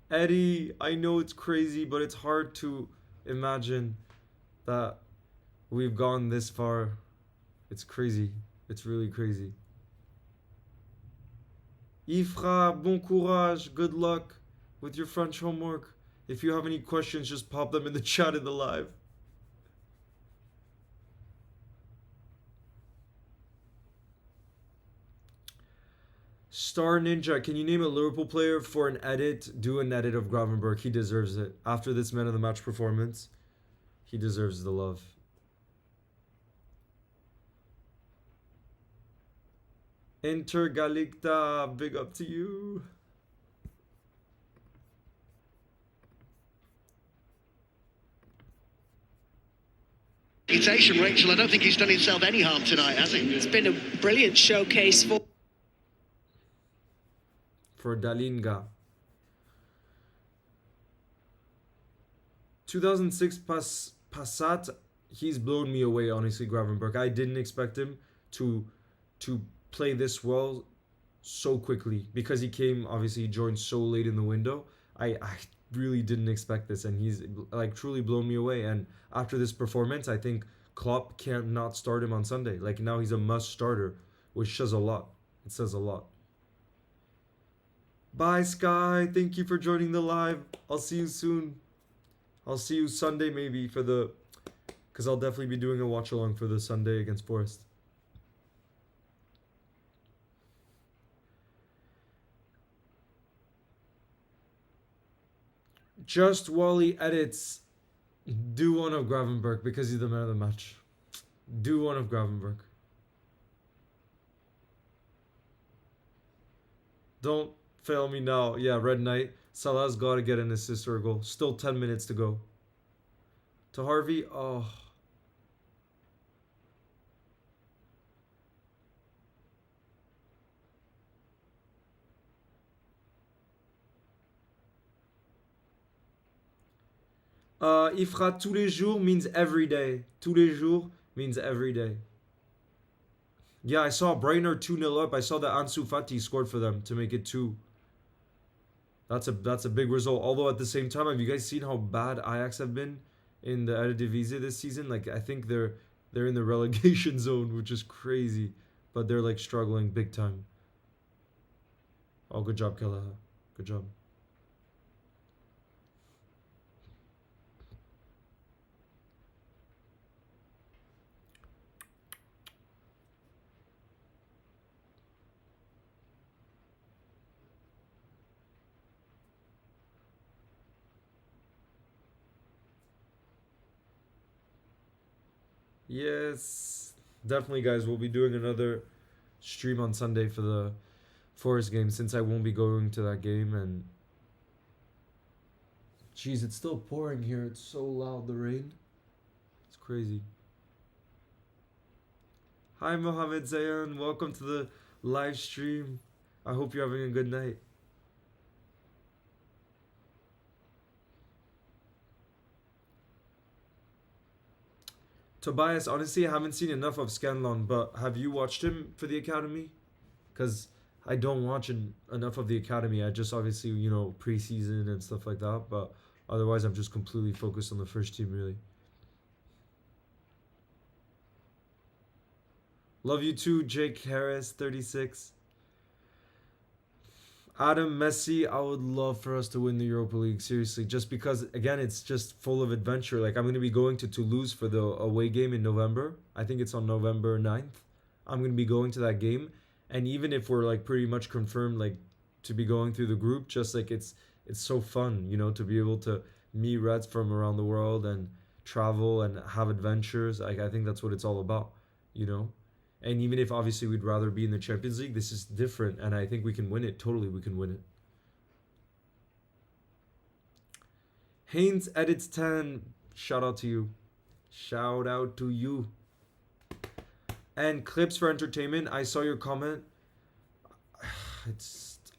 Eddie, I know it's crazy, but it's hard to imagine that we've gone this far. It's crazy. It's really crazy. Ifra, bon courage. Good luck with your French homework. If you have any questions, just pop them in the chat in the live. Star Ninja, can you name a Liverpool player for an edit? Do an edit of Gravenberch. He deserves it. After this man of the match performance, he deserves the love. Intergalicta, big up to you. Reputation, Rachel. I don't think he's done himself any harm tonight, has he? It's been a brilliant showcase For Dalinga. 2006 Passat, he's blown me away, honestly, Gravenberch. I didn't expect him to play this well so quickly because he joined so late in the window. I really didn't expect this, and he's like truly blown me away. And after this performance, I think Klopp can't not start him on Sunday. Like now he's a must starter, which says a lot. It says a lot. Bye, Sky. Thank you for joining the live. I'll see you soon. I'll see you Sunday maybe because I'll definitely be doing a watch along for the Sunday against Forest. Just Wally edits. Do one of Gravenberch because he's the man of the match. Do one of Gravenberch. Don't fail me now. Yeah, Red Knight. Salah's got to get an assist or a goal. Still 10 minutes to go. To Harvey. Oh. Ifra, tous les jours means every day. Tous les jours means every day. Yeah, I saw Brighton are 2-0 up. I saw that Ansu Fati scored for them to make it 2. That's a big result. Although at the same time, have you guys seen how bad Ajax have been in the Eredivisie this season? Like I think they're in the relegation zone, which is crazy. But they're like struggling big time. Oh, good job, Kelaha. Good job. Yes, definitely, guys. We'll be doing another stream on Sunday for the Forest game since I won't be going to that game. And jeez, it's still pouring here. It's so loud, the rain. It's crazy. Hi, Mohammed Zayan. Welcome to the live stream. I hope you're having a good night. Tobias, honestly, I haven't seen enough of Scanlon, but have you watched him for the academy? Because I don't watch enough of the academy. I just obviously, preseason and stuff like that, but otherwise I'm just completely focused on the first team, really. Love you too, Jake Harris, 36. Adam, Messi, I would love for us to win the Europa League, seriously. Just because, again, it's just full of adventure. Like, I'm going to be going to Toulouse for the away game in November. I think it's on November 9th. I'm going to be going to that game. And even if we're, like, pretty much confirmed, like, to be going through the group, just, like, it's so fun, to be able to meet Reds from around the world and travel and have adventures. Like, I think that's what it's all about, And even if obviously we'd rather be in the Champions League, this is different. And I think we can win it. Totally, we can win it. Haynes edits 10. Shout out to you. Shout out to you. And clips for entertainment. I saw your comment.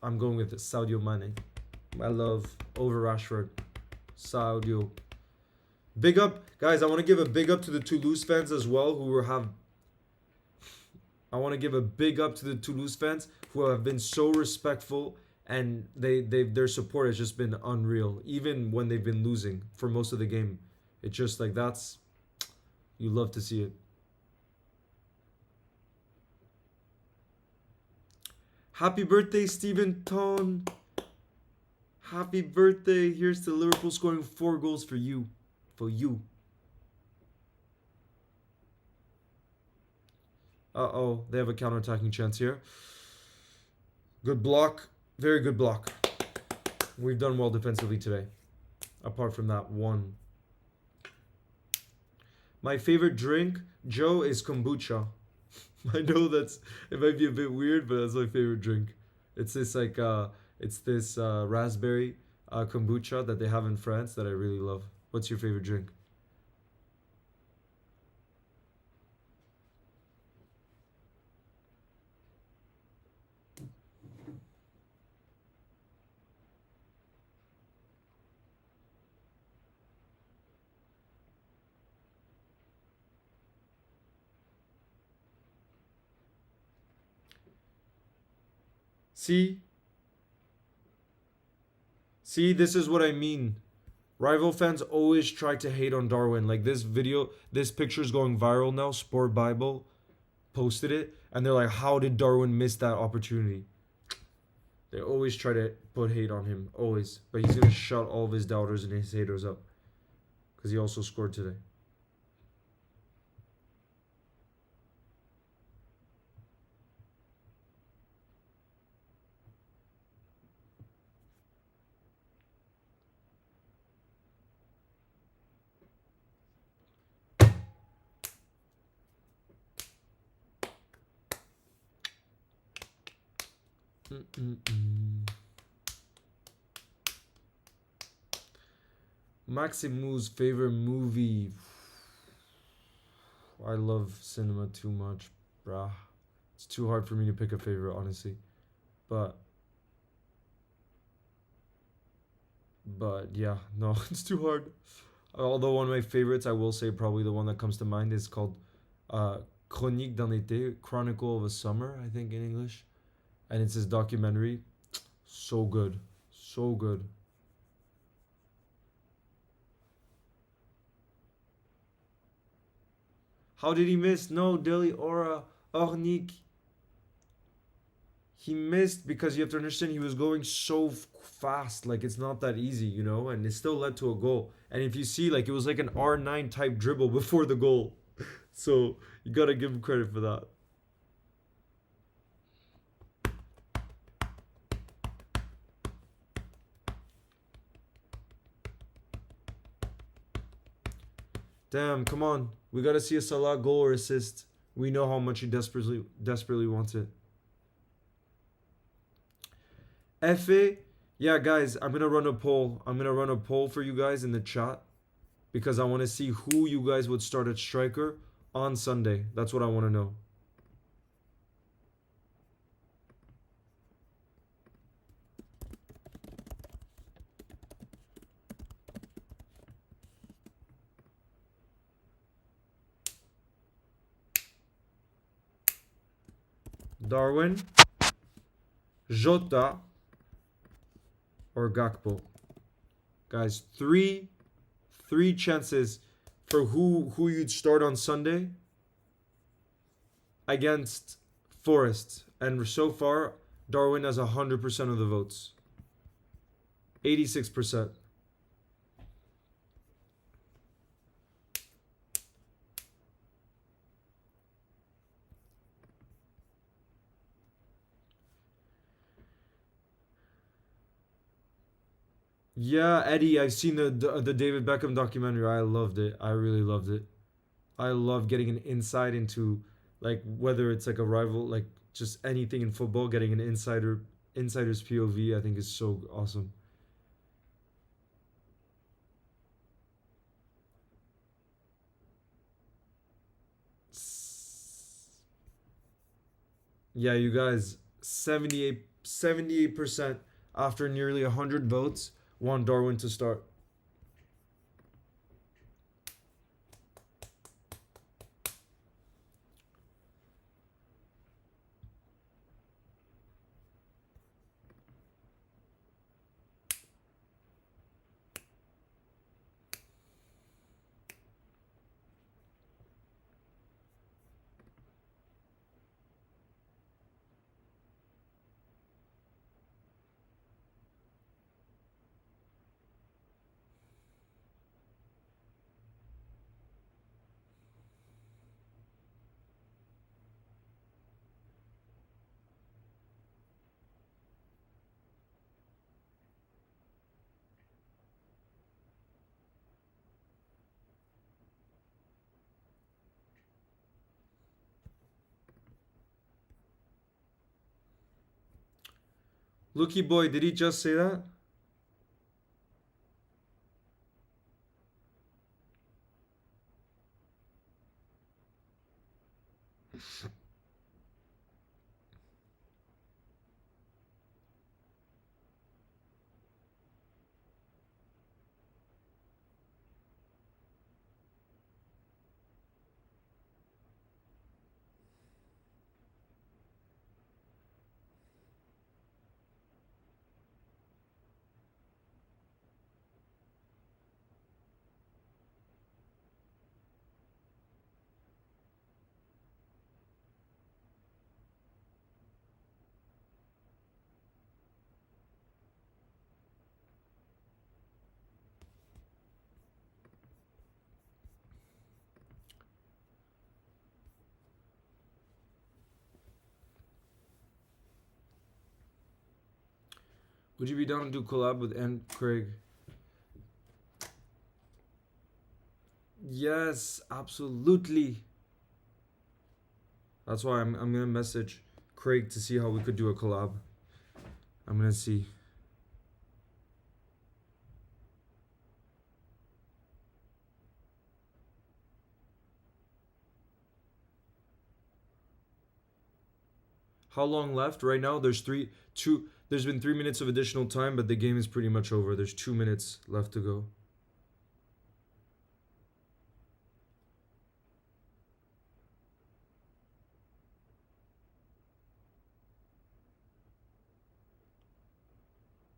I'm going with Sadio Mane. I love over Rashford. Sadio. Big up. Guys, I want to give a big up to the Toulouse fans as well I want to give a big up to the Toulouse fans who have been so respectful and their support has just been unreal. Even when they've been losing for most of the game, it's just like that's you love to see it. Happy birthday, Stephen Ton. Happy birthday. Here's to Liverpool scoring 4 goals for you. For you. Uh-oh, they have a counter-attacking chance here. Good block. Very good block. We've done well defensively today. Apart from that one. My favorite drink, Joe, is kombucha. I know it might be a bit weird, but that's my favorite drink. It's this raspberry kombucha that they have in France that I really love. What's your favorite drink? See? See, this is what I mean. Rival fans always try to hate on Darwin. Like this picture's going viral now. Sport Bible posted it, and they're like, how did Darwin miss that opportunity? They always try to put hate on him, always. But he's going to shut all of his doubters and his haters up. Because he also scored today. Maximu's favorite movie. I love cinema too much, brah. It's too hard for me to pick a favorite, honestly. But yeah, no, it's too hard. Although one of my favorites, I will say probably the one that comes to mind is called Chronique d'un été, Chronicle of a Summer, I think in English. And it's this documentary. So good. So good. How did he miss? No, Deli Ora, Ornik. He missed because you have to understand he was going so fast. Like, it's not that easy, you know? And it still led to a goal. And if you see, like, it was like an R9 type dribble before the goal. So, you gotta give him credit for that. Damn, come on. We gotta see a Salah goal or assist. We know how much he desperately wants it. Efe, yeah, guys, I'm gonna run a poll. I'm gonna run a poll for you guys in the chat because I want to see who you guys would start at striker on Sunday. That's what I want to know. Darwin, Jota, or Gakpo. Guys, three chances for who you'd start on Sunday against Forest. And so far, Darwin has 100% of the votes. 86%. Yeah, Eddie, I've seen the David Beckham documentary. I loved it. I really loved it. I love getting an insight into like whether it's like a rival, like just anything in football. Getting an insider's POV, I think is so awesome. Yeah, you guys, 78% after nearly 100 votes want Darwin to start. Looky boy, did he just say that? Would you be down to do collab with Craig? Yes, absolutely. That's why I'm gonna message Craig to see how we could do a collab. I'm gonna see. How long left? Right now, there's there's been 3 minutes of additional time, but the game is pretty much over. There's 2 minutes left to go.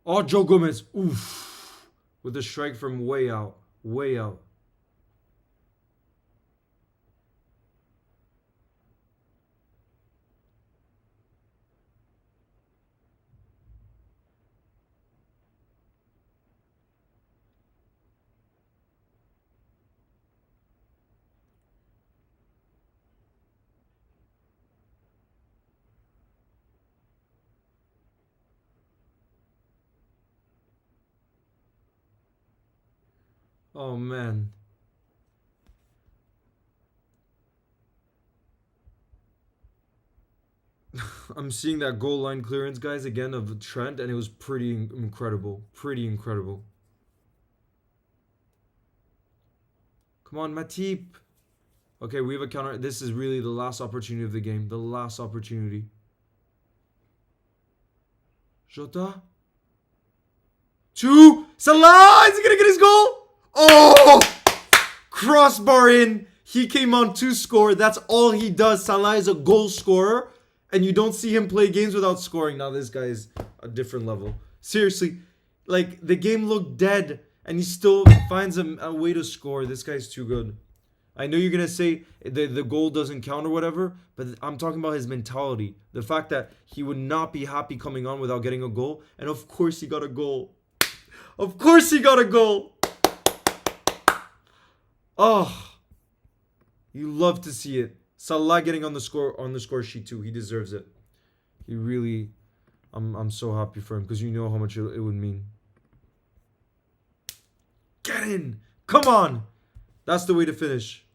Oh, Joe Gomez. Oof. With a strike from way out. Way out. Oh, man. I'm seeing that goal line clearance, guys, again of Trent, and it was pretty incredible. Pretty incredible. Come on, Matip. Okay, we have a counter. This is really the last opportunity of the game. The last opportunity. Jota. 2. Salah! Is he going to get his goal? Oh! Crossbar in. He came on to score. That's all he does. Salah is a goal scorer. And you don't see him play games without scoring. Now this guy is a different level. Seriously. Like, the game looked dead. And he still finds a way to score. This guy's too good. I know you're going to say the goal doesn't count or whatever, but I'm talking about his mentality. The fact that he would not be happy coming on without getting a goal. And of course he got a goal. Of course he got a goal. Oh. You love to see it. Salah getting on the score sheet too. He deserves it. He really... I'm so happy for him because you know how much it would mean. Get in! Come on! That's the way to finish.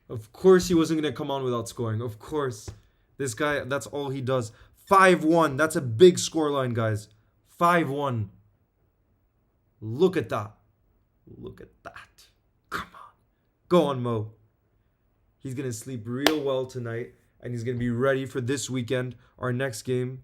Of course he wasn't going to come on without scoring. Of course. This guy, that's all he does. 5-1. That's a big scoreline, guys. 5-1. Look at that. Look at that. Come on. Go on, Mo. He's going to sleep real well tonight. And he's going to be ready for this weekend. Our next game.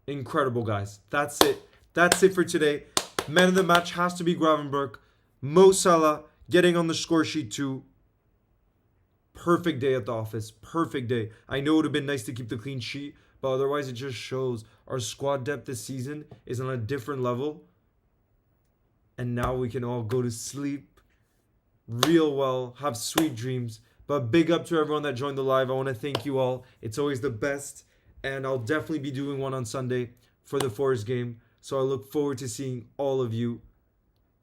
Incredible, guys. That's it. That's it for today. Man of the match has to be Gravenberch. Mo Salah getting on the score sheet too. Perfect day at the office. Perfect day. I know it would have been nice to keep the clean sheet, but otherwise it just shows our squad depth this season is on a different level. And now we can all go to sleep real well, have sweet dreams. But big up to everyone that joined the live. I want to thank you all. It's always the best. And I'll definitely be doing one on Sunday for the Forest game. So I look forward to seeing all of you.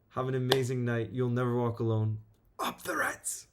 Have an amazing night. You'll never walk alone. Up the Reds!